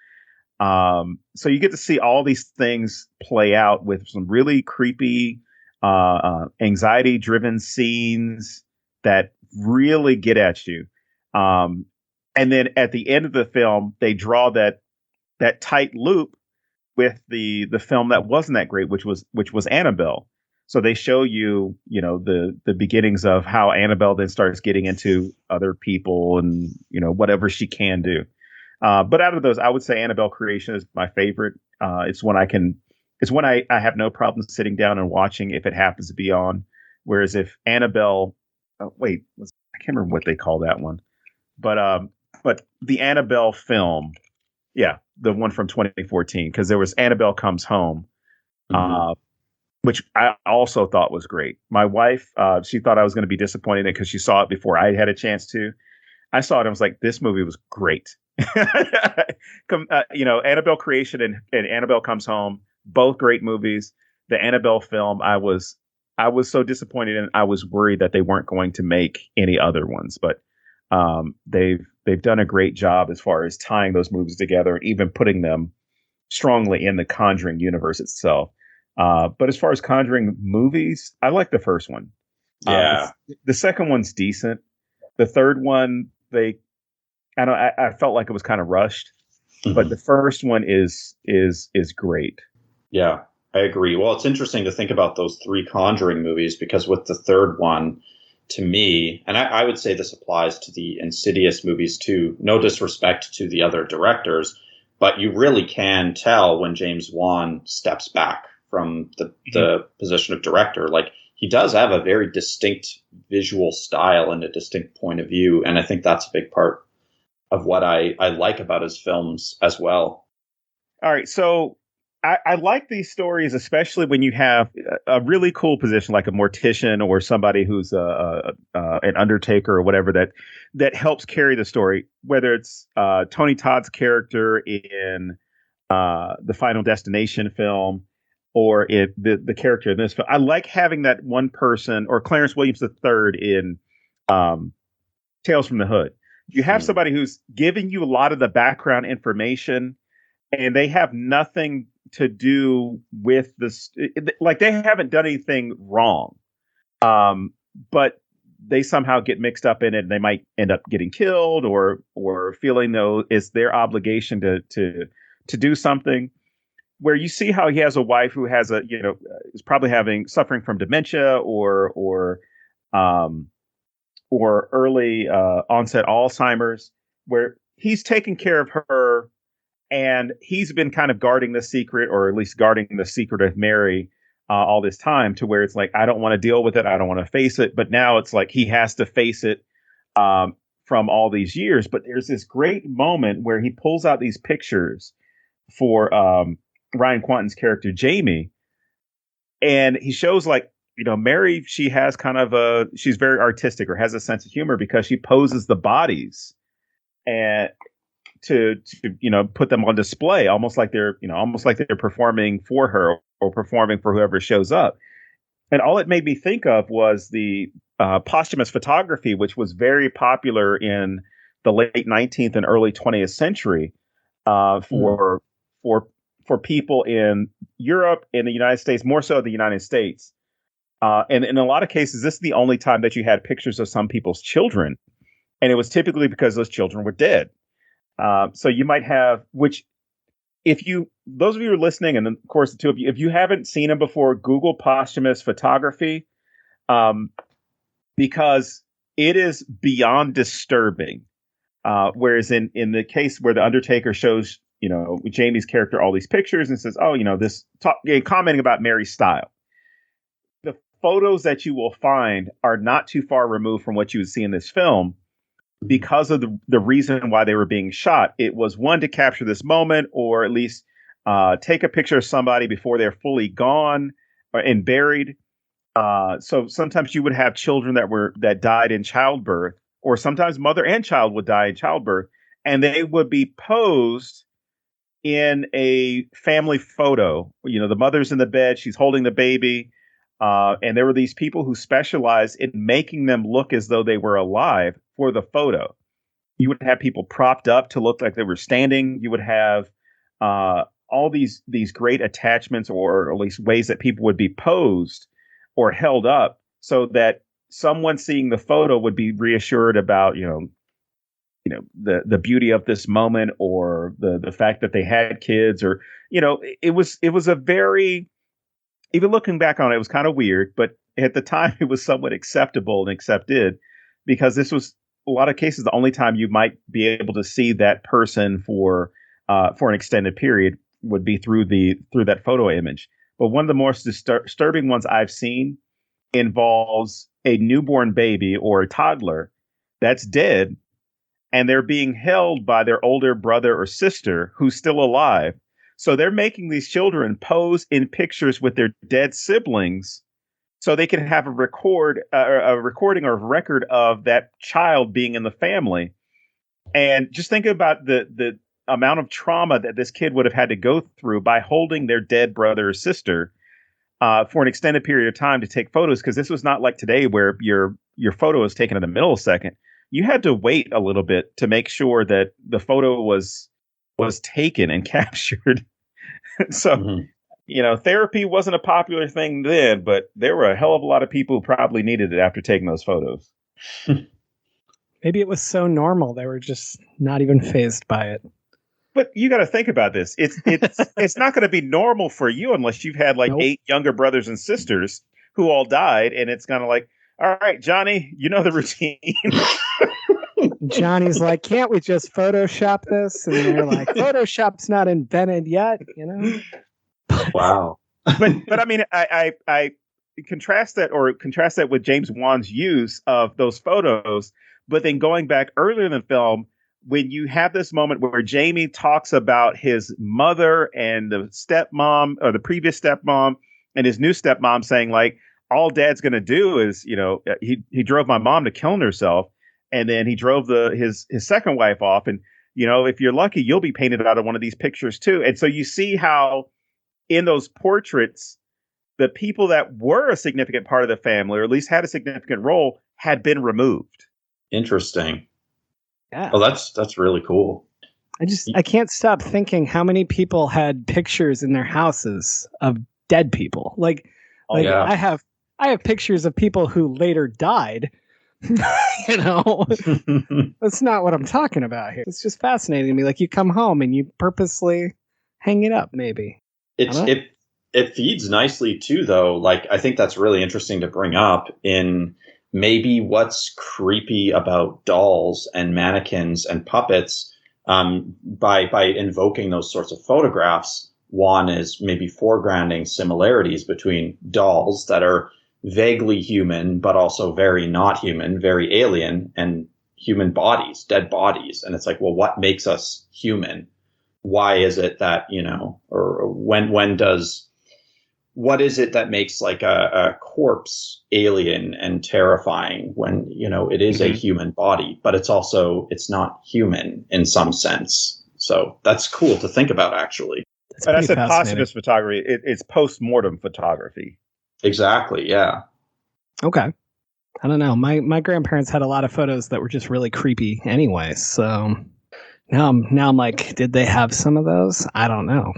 So you get to see all these things play out with some really creepy, anxiety-driven scenes that really get at you. And then at the end of the film, they draw that tight loop with the film that wasn't that great, which was Annabelle. So they show you, the beginnings of how Annabelle then starts getting into other people and, whatever she can do. But out of those, I would say Annabelle Creation is my favorite. It's one I have no problem sitting down and watching if it happens to be on. Whereas if Annabelle, I can't remember what they call that one, but the Annabelle film, yeah, the one from 2014, because there was Annabelle Comes Home, which I also thought was great. My wife, she thought I was going to be disappointed in it because she saw it before I had a chance to. I saw it and was like, this movie was great. Annabelle Creation and Annabelle Comes Home, both great movies. The Annabelle film, I was so disappointed and I was worried that they weren't going to make any other ones, but they've done a great job as far as tying those movies together and even putting them strongly in the Conjuring universe itself. But as far as Conjuring movies, I like the first one.
Yeah.
The second one's decent. The third one, I felt like it was kind of rushed, but the first one is great.
Yeah, I agree. Well, it's interesting to think about those three Conjuring movies because with the third one, to me, and I would say this applies to the Insidious movies too, no disrespect to the other directors, but you really can tell when James Wan steps back from the position of director. Like, he does have a very distinct visual style and a distinct point of view. And I think that's a big part of what I like about his films as well.
All right. So I like these stories, especially when you have a really cool position like a mortician or somebody who's an undertaker or whatever that helps carry the story, whether it's Tony Todd's character in the Final Destination film, or the character in this film. I like having that one person, or Clarence Williams III in Tales from the Hood. You have somebody who's giving you a lot of the background information, and they have nothing to do with this. Like, they haven't done anything wrong, but they somehow get mixed up in it, and they might end up getting killed or feeling though it's their obligation to do something. Where you see how he has a wife who has is probably suffering from dementia or early onset Alzheimer's, where he's taking care of her, and he's been kind of guarding the secret, or at least guarding the secret of Mary all this time, to where it's like, I don't want to deal with it, I don't want to face it, but now it's like he has to face it from all these years. But there's this great moment where he pulls out these pictures for Ryan Quanten's character Jamie, and he shows, like, Mary, she has she's very artistic, or has a sense of humor, because she poses the bodies and to put them on display, almost like they're performing for her or performing for whoever shows up. And all it made me think of was the posthumous photography, which was very popular in the late 19th and early 20th century for people in Europe and the United States, more so the United States. And in a lot of cases, this is the only time that you had pictures of some people's children. And it was typically because those children were dead. So you might have, those of you who are listening, and of course the two of you, if you haven't seen them before, Google posthumous photography, because it is beyond disturbing. Whereas in the case where the Undertaker shows, Jamie's character all these pictures and says, commenting about Mary's style. The photos that you will find are not too far removed from what you would see in this film, because of the reason why they were being shot. It was, one, to capture this moment, or at least take a picture of somebody before they're fully gone and buried. So sometimes you would have children that died in childbirth, or sometimes mother and child would die in childbirth, and they would be posed in a family photo. The mother's in the bed, she's holding the baby. And there were these people who specialized in making them look as though they were alive for the photo. You would have people propped up to look like they were standing. You would have all these great attachments, or at least ways that people would be posed or held up, so that someone seeing the photo would be reassured about, the beauty of this moment, or the fact that they had kids, or, it was a very, even looking back on it, it was kind of weird, but at the time it was somewhat acceptable and accepted, because this was a lot of cases, the only time you might be able to see that person for an extended period would be through that photo image. But one of the most disturbing ones I've seen involves a newborn baby or a toddler that's dead, and they're being held by their older brother or sister who's still alive. So they're making these children pose in pictures with their dead siblings so they can have a recording or record of that child being in the family. And just think about the amount of trauma that this kid would have had to go through by holding their dead brother or sister for an extended period of time to take photos. Because this was not like today where your photo is taken in a millisecond. You had to wait a little bit to make sure that the photo was taken and captured. So, therapy wasn't a popular thing then, but there were a hell of a lot of people who probably needed it after taking those photos.
Maybe it was so normal they were just not even fazed by it.
But you got to think about this. It's not going to be normal for you unless you've had 8 younger brothers and sisters who all died, and it's kind of like, all right, Johnny, you know the routine.
Johnny's like, can't we just Photoshop this? And they're like, Photoshop's not invented yet,
Wow.
But I mean, I contrast that with James Wan's use of those photos, but then going back earlier in the film, when you have this moment where Jamie talks about his mother and the stepmom or the previous stepmom and his new stepmom saying all dad's going to do is, he drove my mom to killing herself. And then he drove his second wife off. And, if you're lucky, you'll be painted out of one of these pictures too. And so you see how in those portraits, the people that were a significant part of the family, or at least had a significant role, had been removed.
Interesting.
Yeah.
Oh, that's really cool.
I can't stop thinking how many people had pictures in their houses of dead people.
Yeah.
I have pictures of people who later died. That's not what I'm talking about here. It's just fascinating to me. You come home and you purposely hang it up, maybe.
It feeds nicely too, though. I think that's really interesting to bring up in maybe what's creepy about dolls and mannequins and puppets. By invoking those sorts of photographs, one is maybe foregrounding similarities between dolls that are vaguely human, but also very not human, very alien, and human bodies, dead bodies. And it's well, what makes us human? Why is it that, or what is it that makes a corpse alien and terrifying when, it is a human body, but it's not human in some sense. So that's cool to think about, actually.
But I said positivist photography. It's post-mortem photography. Exactly. Yeah.
Okay. I don't know. My grandparents had a lot of photos that were just really creepy anyway. So now I'm like, did they have some of those? I don't know.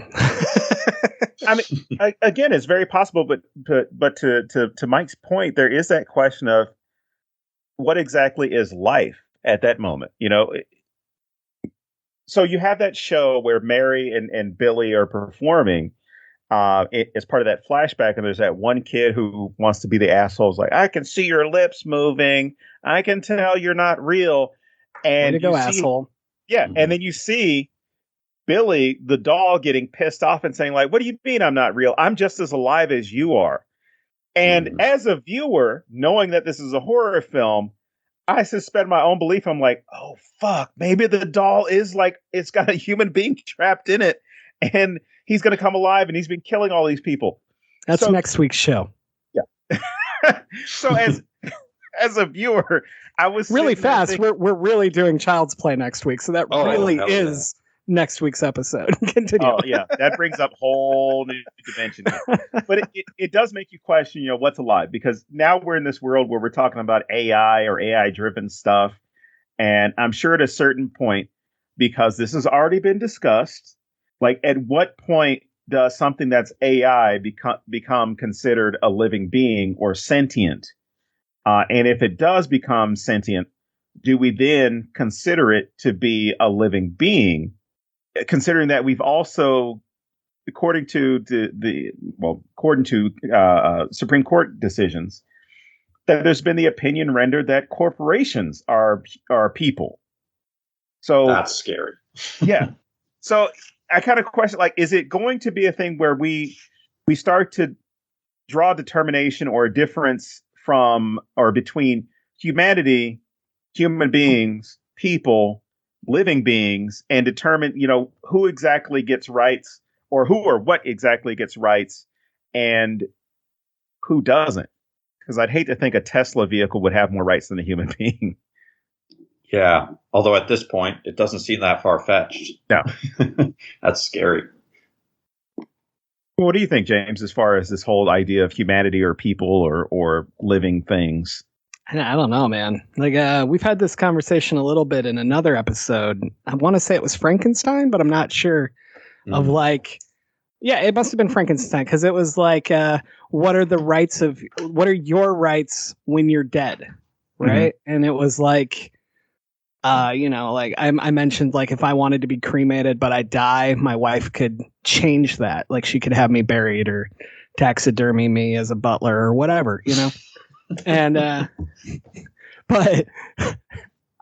I mean, again, it's very possible, but to Mike's point, there is that question of what exactly is life at that moment, So you have that show where Mary and Billy are performing. As part of that flashback, and there's that one kid who wants to be the asshole. Is I can see your lips moving. I can tell you're not real. And
way to go, asshole.
Yeah, and then you see Billy, the doll, getting pissed off and saying, what do you mean I'm not real? I'm just as alive as you are. And as a viewer, knowing that this is a horror film, I suspend my own belief. I'm like, oh, fuck, maybe the doll is it's got a human being trapped in it. And he's going to come alive, and he's been killing all these people.
That's next week's show.
Yeah. So as a viewer, I was
really fast. We're really doing Child's Play next week, so that really is next week's episode. Continue.
Oh yeah, that brings up whole new dimension. But it does make you question, what's alive, because now we're in this world where we're talking about AI or AI driven stuff, and I'm sure at a certain point, because this has already been discussed. At what point does something that's AI become considered a living being or sentient? And if it does become sentient, do we then consider it to be a living being? Considering that we've also, according to Supreme Court decisions, that there's been the opinion rendered that corporations are people. So
that's scary.
Yeah. So I kind of question, like, is it going to be a thing where we start to draw determination or a difference from or between humanity, human beings, people, living beings, and determine, who exactly gets rights or who or what exactly gets rights and who doesn't? Because I'd hate to think a Tesla vehicle would have more rights than a human being.
Yeah. Although at this point, it doesn't seem that far-fetched.
No.
That's scary.
What do you think, James, as far as this whole idea of humanity or people or living things?
I don't know, man. Like, we've had this conversation a little bit in another episode. I want to say it was Frankenstein, but I'm not sure of like, yeah, it must have been Frankenstein because it was like, what are your rights when you're dead? Right. Mm-hmm. And it was like, like I mentioned, like if I wanted to be cremated, but I die, my wife could change that. Like she could have me buried or taxidermy me as a butler or whatever, And, but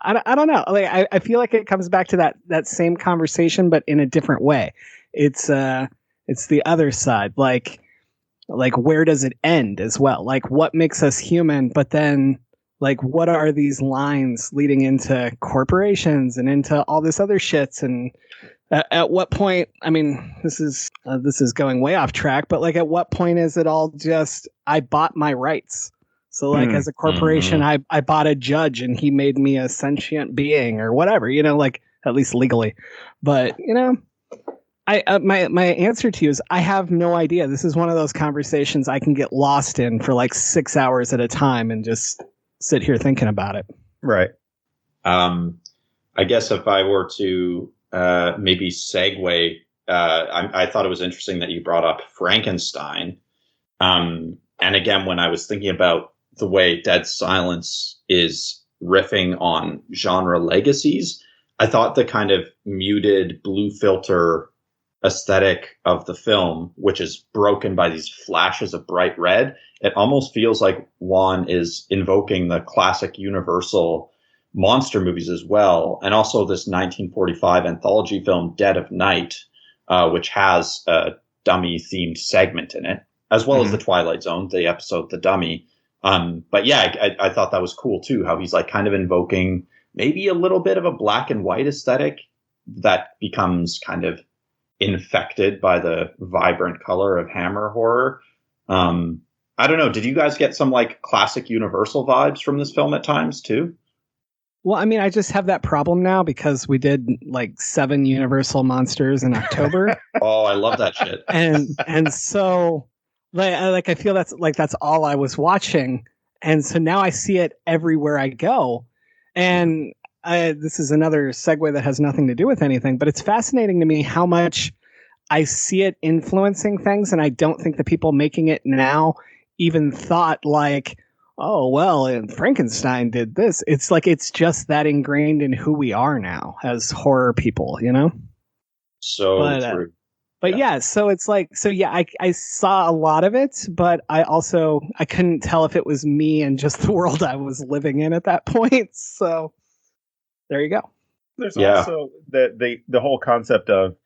I don't know. Like I feel like it comes back to that same conversation, but in a different way. It's the other side. Like where does it end as well? Like what makes us human? But then like, what are these lines leading into corporations and into all this other shits? And at what point, I mean, this is going way off track, but like, at what point is it all just, I bought my rights? So like as a corporation, I bought a judge and he made me a sentient being or whatever, like at least legally. But, my answer to you is I have no idea. This is one of those conversations I can get lost in for like 6 hours at a time and just sit here thinking about it.
Right.
I guess if I were to maybe segue, I thought it was interesting that you brought up Frankenstein. And again, when I was thinking about the way Dead Silence is riffing on genre legacies, I thought the kind of muted blue filter aesthetic of the film, which is broken by these flashes of bright red, it almost feels like Wan is invoking the classic Universal monster movies as well. And also this 1945 anthology film, Dead of Night, which has a dummy themed segment in it, as well as the Twilight Zone, the episode, The Dummy. But yeah, I thought that was cool too, how he's like kind of invoking maybe a little bit of a black and white aesthetic that becomes kind of infected by the vibrant color of Hammer horror. I don't know. Did you guys get some like classic Universal vibes from this film at times too?
Well, I mean, I just have that problem now because we did like 7 Universal monsters in October.
Oh, I love that shit.
And so like I feel that's all I was watching. And so now I see it everywhere I go. And this is another segue that has nothing to do with anything, but it's fascinating to me how much I see it influencing things. And I don't think the people making it now even thought like, oh, well, and Frankenstein did this. It's like, it's just that ingrained in who we are now as horror people,
So true.
But yeah, so it's like, so yeah, I saw a lot of it, but I couldn't tell if it was me and just the world I was living in at that point. So there you go.
There's also the whole concept of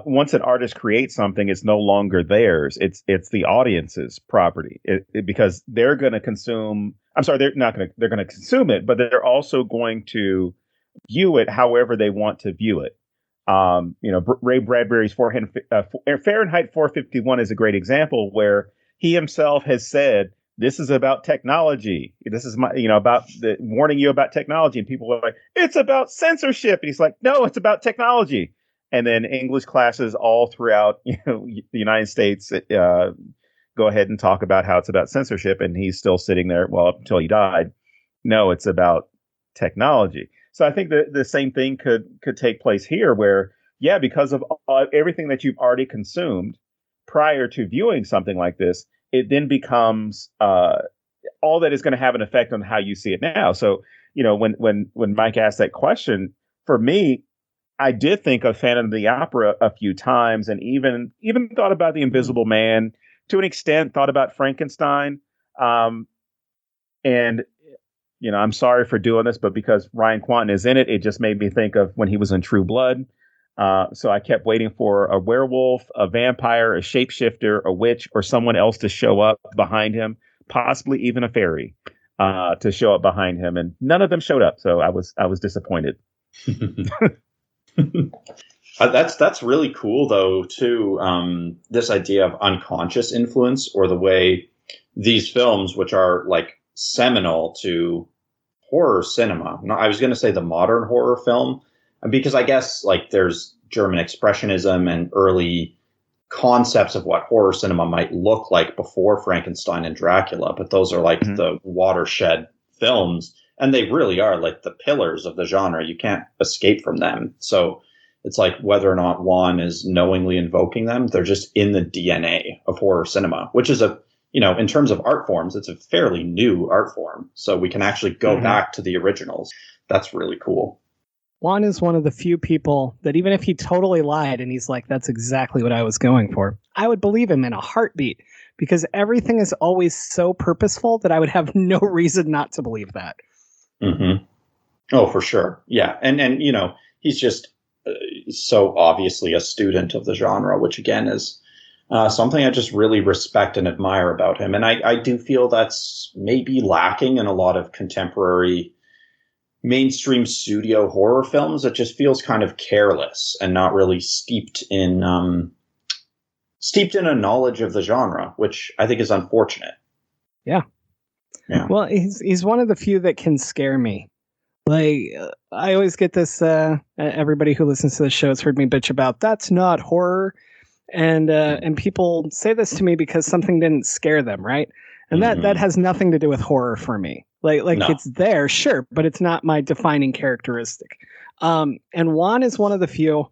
once an artist creates something, it's no longer theirs. It's the audience's property because they're going to consume. I'm sorry, they're going to consume it, but they're also going to view it however they want to view it. Ray Bradbury's Fahrenheit 451 is a great example where he himself has said, this is about technology. This is about warning you about technology. And people are like, it's about censorship. And he's like, no, it's about technology. And then English classes all throughout, the United States, go ahead and talk about how it's about censorship. And he's still sitting there, well, up until he died. No, it's about technology. So I think the same thing could take place here where, yeah, because of everything that you've already consumed prior to viewing something like this, it then becomes all that is going to have an effect on how you see it now. So, when Mike asked that question, for me, I did think of Phantom of the Opera a few times and even thought about The Invisible Man, to an extent, thought about Frankenstein. And I'm sorry for doing this, but because Ryan Quanten is in it, it just made me think of when he was in True Blood. So I kept waiting for a werewolf, a vampire, a shapeshifter, a witch, or someone else to show up behind him, possibly even a fairy to show up behind him. And none of them showed up. So I was disappointed.
That's really cool, though, too. This idea of unconscious influence, or the way these films, which are like seminal to horror cinema. No, I was going to say the modern horror film, because I guess like there's German expressionism and early concepts of what horror cinema might look like before Frankenstein and Dracula, but those are like the watershed films, and they really are like the pillars of the genre. You can't escape from them. So it's like whether or not Wan is knowingly invoking them, they're just in the DNA of horror cinema, which is in terms of art forms, it's a fairly new art form. So we can actually go back to the originals. That's really cool.
Wan is one of the few people that even if he totally lied and he's like, that's exactly what I was going for, I would believe him in a heartbeat, because everything is always so purposeful that I would have no reason not to believe that.
Mm-hmm. Oh, for sure. Yeah. And he's just so obviously a student of the genre, which again is something I just really respect and admire about him. And I do feel that's maybe lacking in a lot of contemporary mainstream studio horror films. It just feels kind of careless and not really steeped in a knowledge of the genre, which I think is unfortunate.
Yeah. Well, he's one of the few that can scare me. Like, I always get this, everybody who listens to the show has heard me bitch about, that's not horror. And people say this to me because something didn't scare them, right? And that has nothing to do with horror for me. Like no. It's there, sure, but it's not my defining characteristic. And Wan is one of the few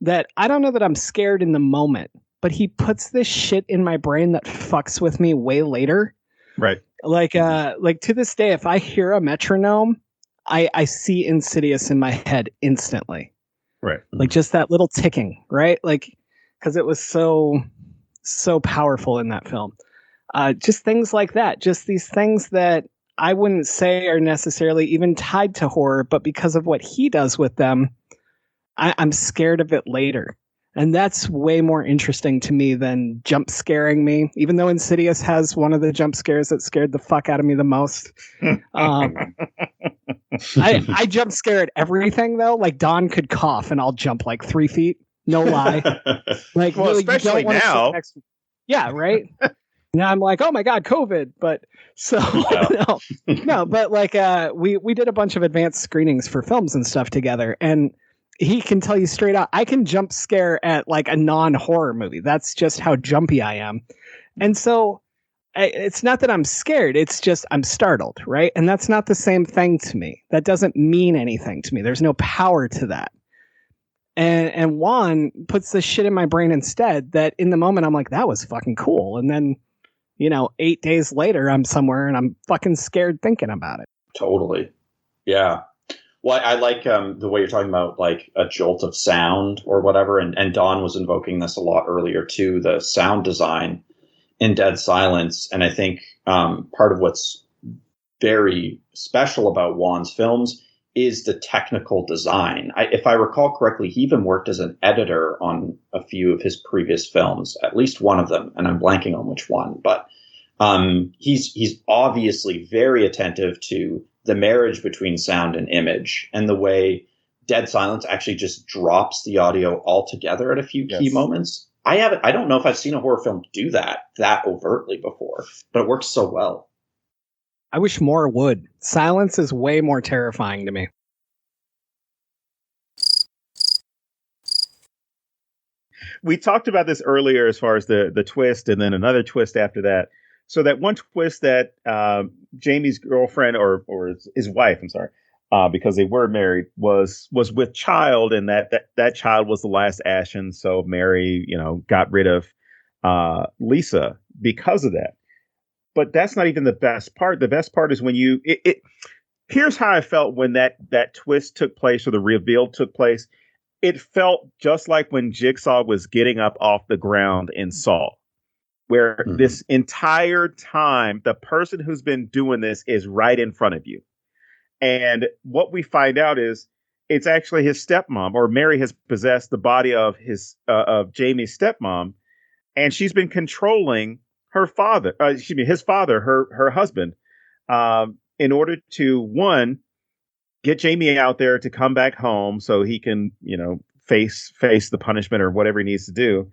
that I don't know that I'm scared in the moment, but he puts this shit in my brain that fucks with me way later.
Right.
Like to this day, if I hear a metronome, I see Insidious in my head instantly.
Right.
Like just that little ticking, right? Like, because it was so powerful in that film. Just things like that. Just these things that I wouldn't say are necessarily even tied to horror, but because of what he does with them, I'm scared of it later. And that's way more interesting to me than jump scaring me, even though Insidious has one of the jump scares that scared the fuck out of me the most. I jump scare at everything, though. Like Dawn could cough and I'll jump like 3 feet. No lie. Like,
well, really, especially now.
Yeah, right? Now I'm like, oh my God, COVID. But so, no, but like we did a bunch of advanced screenings for films and stuff together. And he can tell you straight out, I can jump scare at like a non-horror movie. That's just how jumpy I am. And so it's not that I'm scared. It's just I'm startled, right? And that's not the same thing to me. That doesn't mean anything to me. There's no power to that. And Wan puts this shit in my brain instead that in the moment I'm like, that was fucking cool. And then, 8 days later, I'm somewhere and I'm fucking scared thinking about it.
Totally. Yeah. Well, I like the way you're talking about like a jolt of sound or whatever. And Dawn was invoking this a lot earlier too, the sound design in Dead Silence. And I think part of what's very special about Wan's films is the technical design. If I recall correctly, he even worked as an editor on a few of his previous films, at least one of them, and I'm blanking on which one. But he's obviously very attentive to the marriage between sound and image, and the way Dead Silence actually just drops the audio altogether at a few key moments. I don't know if I've seen a horror film do that overtly before, but it works so well.
I wish more would. Silence is way more terrifying to me.
We talked about this earlier as far as the twist and then another twist after that. So that one twist that Jamie's girlfriend or his wife, I'm sorry, because they were married, was with child, and that child was the last Ashen. So Mary, got rid of Lisa because of that. But that's not even the best part. The best part is when here's how I felt when that twist took place, or the reveal took place. It felt just like when Jigsaw was getting up off the ground in Saw. where this entire time, the person who's been doing this is right in front of you. And what we find out is it's actually his stepmom, or Mary has possessed the body of of Jamie's stepmom, and she's been controlling his father, her husband, in order to, one, get Jamie out there to come back home so he can, face the punishment or whatever he needs to do.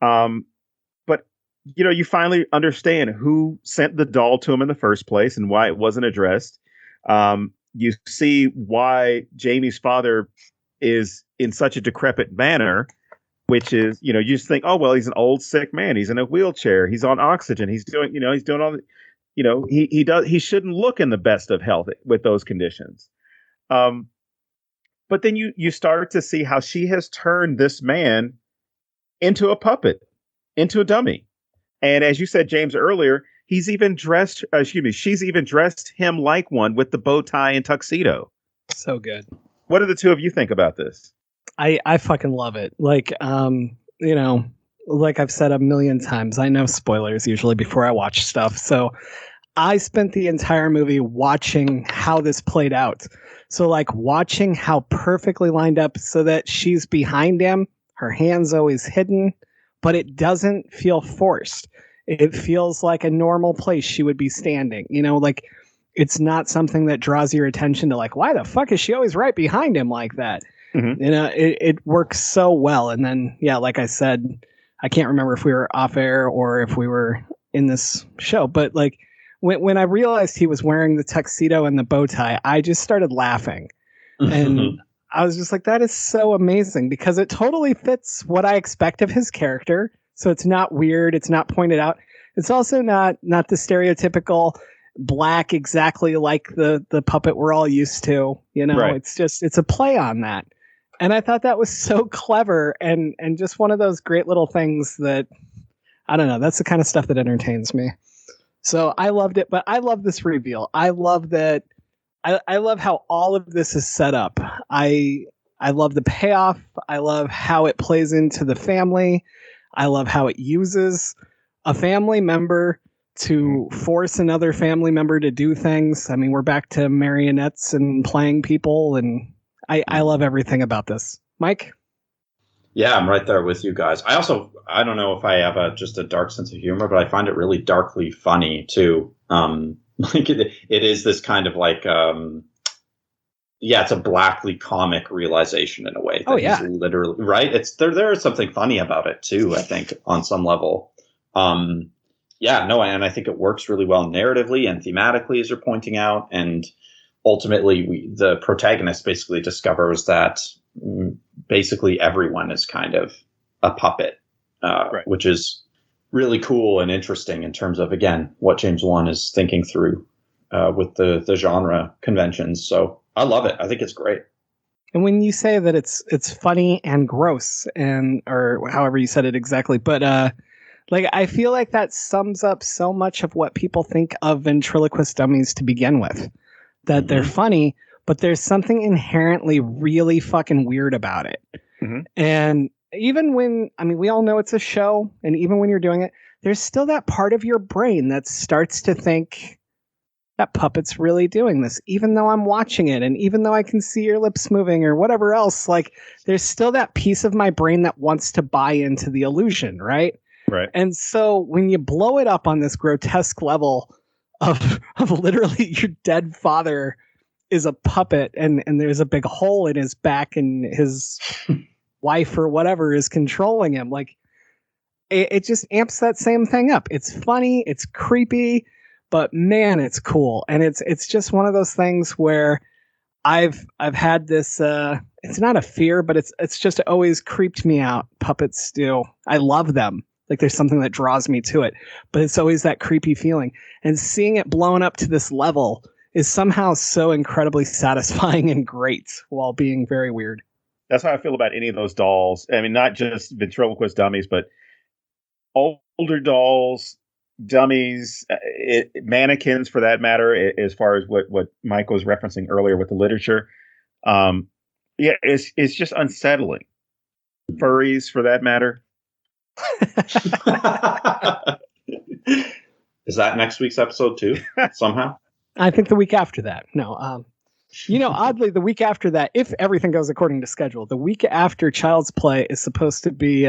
But you finally understand who sent the doll to him in the first place and why it wasn't addressed. You see why Jamie's father is in such a decrepit manner, which is, you just think, oh, well, he's an old, sick man. He's in a wheelchair. He's on oxygen. He's doing all the, he shouldn't look in the best of health with those conditions. But then you start to see how she has turned this man into a puppet, into a dummy. And as you said, James, earlier, she's even dressed him like one with the bow tie and tuxedo.
So good.
What do the two of you think about this?
I fucking love it. Like, like I've said a million times, I know spoilers usually before I watch stuff. So I spent the entire movie watching how this played out. So like watching how perfectly lined up so that she's behind him, her hand's always hidden, but it doesn't feel forced. It feels like a normal place she would be standing, like it's not something that draws your attention to like, why the fuck is she always right behind him like that? Mm-hmm. It works so well. And then, yeah, like I said, I can't remember if we were off air or if we were in this show, but like when I realized he was wearing the tuxedo and the bow tie, I just started laughing. And I was just like, that is so amazing because it totally fits what I expect of his character. So it's not weird. It's not pointed out. It's also not the stereotypical black, exactly like the puppet we're all used to. Right. It's a play on that. And I thought that was so clever and just one of those great little things that, I don't know, that's the kind of stuff that entertains me. So I loved it, but I love this reveal. I love that. I love how all of this is set up. I love the payoff. I love how it plays into the family. I love how it uses a family member to force another family member to do things. I mean, we're back to marionettes and playing people, and I love everything about this. Mike?
Yeah, I'm right there with you guys. I don't know if I have just a dark sense of humor, but I find it really darkly funny too. Like it is this kind of like, it's a blackly comic realization in a way.
Oh yeah,
literally right. It's there is something funny about it too. I think on some level. And I think it works really well narratively and thematically, as you're pointing out. And ultimately, the protagonist basically discovers that basically everyone is kind of a puppet, right. Which is really cool and interesting in terms of, again, what James Wan is thinking through with the genre conventions. So I love it. I think it's great.
And when you say that it's funny and gross, or however you said it exactly, but I feel like that sums up so much of what people think of ventriloquist dummies to begin with. That they're funny, but there's something inherently really fucking weird about it. Mm-hmm. And even we all know it's a show, and even when you're doing it, there's still that part of your brain that starts to think that puppet's really doing this, even though I'm watching it, and even though I can see your lips moving or whatever else, like there's still that piece of my brain that wants to buy into the illusion, right?
Right.
And so when you blow it up on this grotesque level of literally your dead father is a puppet and there's a big hole in his back and his wife or whatever is controlling him. Like it just amps that same thing up. It's funny, it's creepy, but man, it's cool. And it's just one of those things where I've had this it's not a fear, but it's just always creeped me out. Puppets do. I love them. Like there's something that draws me to it, but it's always that creepy feeling. And seeing it blown up to this level is somehow so incredibly satisfying and great while being very weird.
That's how I feel about any of those dolls. I mean, not just ventriloquist dummies, but older dolls, dummies, mannequins for that matter, as far as what Mike was referencing earlier with the literature. It's just unsettling. Furries for that matter.
Is that next week's episode too? Somehow?
I think the week after that. No. Oddly, the week after that, if everything goes according to schedule, the week after Child's Play is supposed to be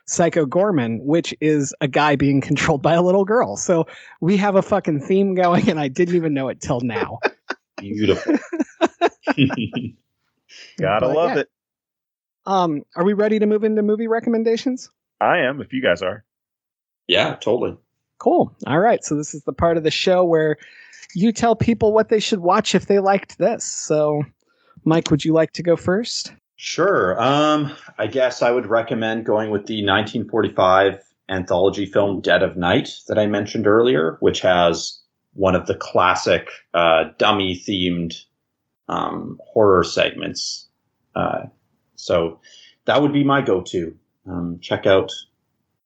Psycho Gorman, which is a guy being controlled by a little girl. So we have a fucking theme going, and I didn't even know it till now.
Beautiful.
Gotta love it.
Are we ready to move into movie recommendations?
I am, if you guys are.
Yeah, totally.
Cool. All right. So this is the part of the show where you tell people what they should watch if they liked this. So, Mike, would you like to go first?
Sure. I guess I would recommend going with the 1945 anthology film Dead of Night that I mentioned earlier, which has one of the classic dummy-themed horror segments. So that would be my go-to. Check out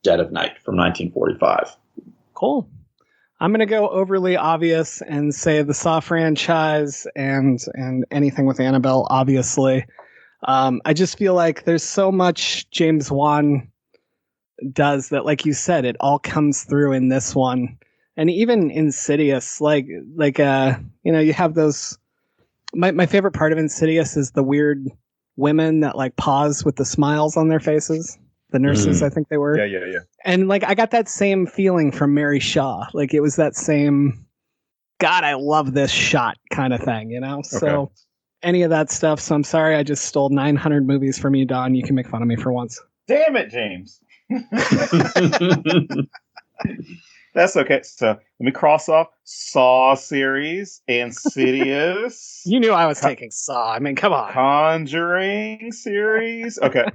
Dead of Night from 1945.
Cool. I'm going to go overly obvious and say the Saw franchise and anything with Annabelle, obviously. I just feel like there's so much James Wan does that, like you said, it all comes through in this one. And even Insidious, like you have those. My favorite part of Insidious is the weird women that like pause with the smiles on their faces. The nurses, I think they were.
Yeah.
And like I got that same feeling from Mary Shaw. Like it was that same, God, I love this shot kind of thing, you know?
Okay.
So any of that stuff. So I'm sorry I just stole 900 movies from you, Don. You can make fun of me for once.
Damn it, James. That's okay. So let me cross off Saw series, Insidious.
You knew I was taking Saw. I mean, come on.
Conjuring series. Okay.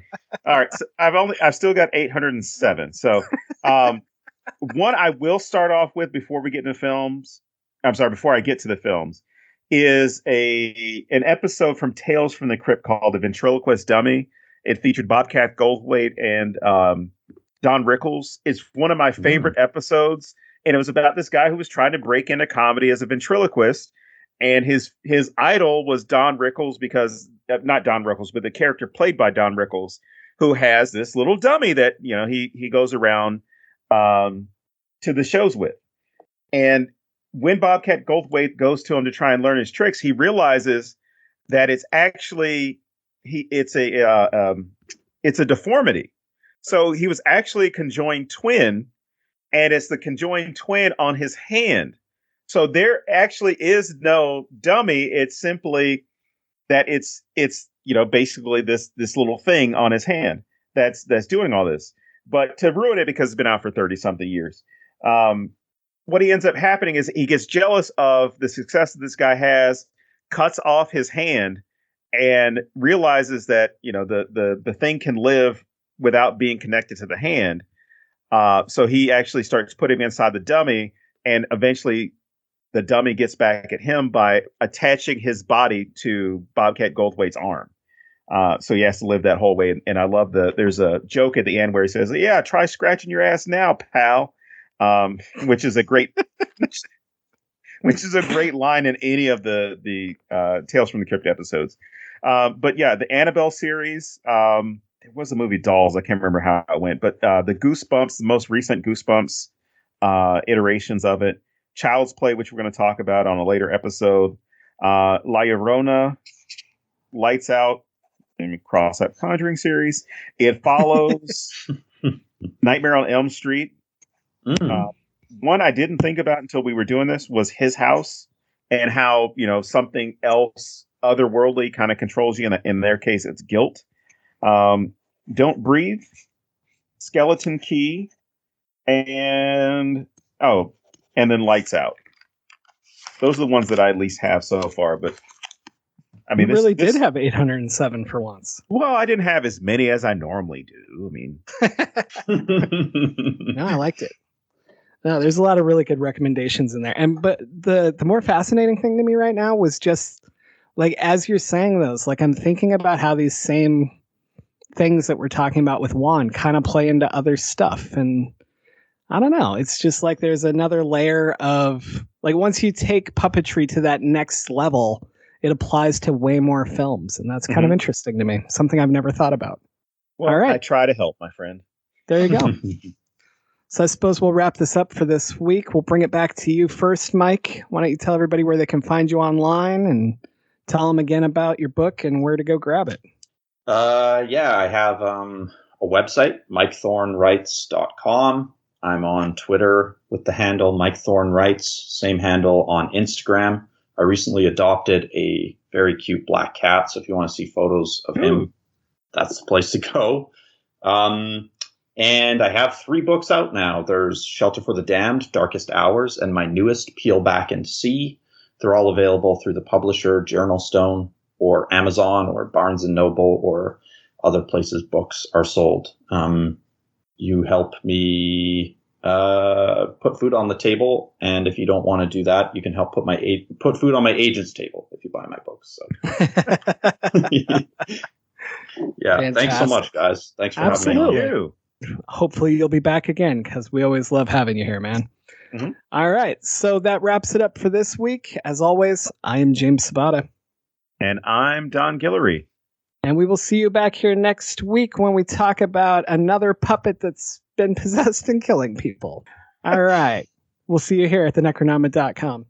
All right. So I've still got 807. So one I will start off with before we get into films. I'm sorry, before I get to the films, is an episode from Tales from the Crypt called The Ventriloquist Dummy. It featured Bobcat Goldthwait and Don Rickles. It's one of my favorite episodes, and it was about this guy who was trying to break into comedy as a ventriloquist, and his idol was Don Rickles because not Don Rickles, but the character played by Don Rickles, who has this little dummy that he goes around to the shows with. And when Bobcat Goldthwait goes to him to try and learn his tricks, he realizes that it's actually it's a deformity. So he was actually a conjoined twin, and it's the conjoined twin on his hand. So there actually is no dummy. It's simply that it's basically this little thing on his hand that's doing all this. But to ruin it, because it's been out for 30 something years, what he ends up happening is he gets jealous of the success that this guy has, cuts off his hand, and realizes that the thing can live without being connected to the hand. So he actually starts putting him inside the dummy, and eventually the dummy gets back at him by attaching his body to Bobcat Goldthwait's arm. So he has to live that whole way. And I love there's a joke at the end where he says, "Yeah, try scratching your ass now, pal," which is a great, which is a great line in any of the Tales from the Crypt episodes. But yeah, the Annabelle series, there was a movie Dolls. I can't remember how it went, but the Goosebumps, the most recent Goosebumps iterations of it, Child's Play, which we're going to talk about on a later episode, La Llorona, Lights Out, let me cross that Conjuring series, It Follows, Nightmare on Elm Street. One I didn't think about until we were doing this was His House, and how something else otherworldly kind of controls you. In their case, it's guilt. Don't Breathe, Skeleton Key, and then Lights Out. Those are the ones that I at least have so far. But I mean,
you really did have 807 for once.
Well, I didn't have as many as I normally do. I mean,
no, I liked it. No, there's a lot of really good recommendations in there. But the more fascinating thing to me right now was just like, as you're saying those, like I'm thinking about how these same things that we're talking about with Wan kind of play into other stuff. And I don't know. It's just like there's another layer of like, once you take puppetry to that next level, it applies to way more films. And that's kind of interesting to me. Something I've never thought about.
Well, all right. I try to help, my friend.
There you go. So I suppose we'll wrap this up for this week. We'll bring it back to you first, Mike. Why don't you tell everybody where they can find you online and tell them again about your book and where to go grab it.
I have a website, MikeThornWrites.com. I'm on Twitter with the handle Mike Thorn Writes, same handle on Instagram. I recently adopted a very cute black cat, so if you want to see photos of him, that's the place to go. And I have 3 books out now. There's Shelter for the Damned, Darkest Hours, and my newest, Peel Back and See. They're all available through the publisher, Journalstone, or Amazon, or Barnes & Noble, or other places books are sold. You help me put food on the table, and if you don't want to do that, you can help put food on my agent's table if you buy my books. So. Yeah,
Fantastic.
Thanks so much, guys. Thanks for
Absolutely.
having me on.
Hopefully you'll be back again, because we always love having you here, man.
Mm-hmm.
All right, so that wraps it up for this week. As always, I am James Sabata.
And I'm Don Guillory.
And we will see you back here next week when we talk about another puppet that's been possessed and killing people. All right. We'll see you here at thenecronoma.com.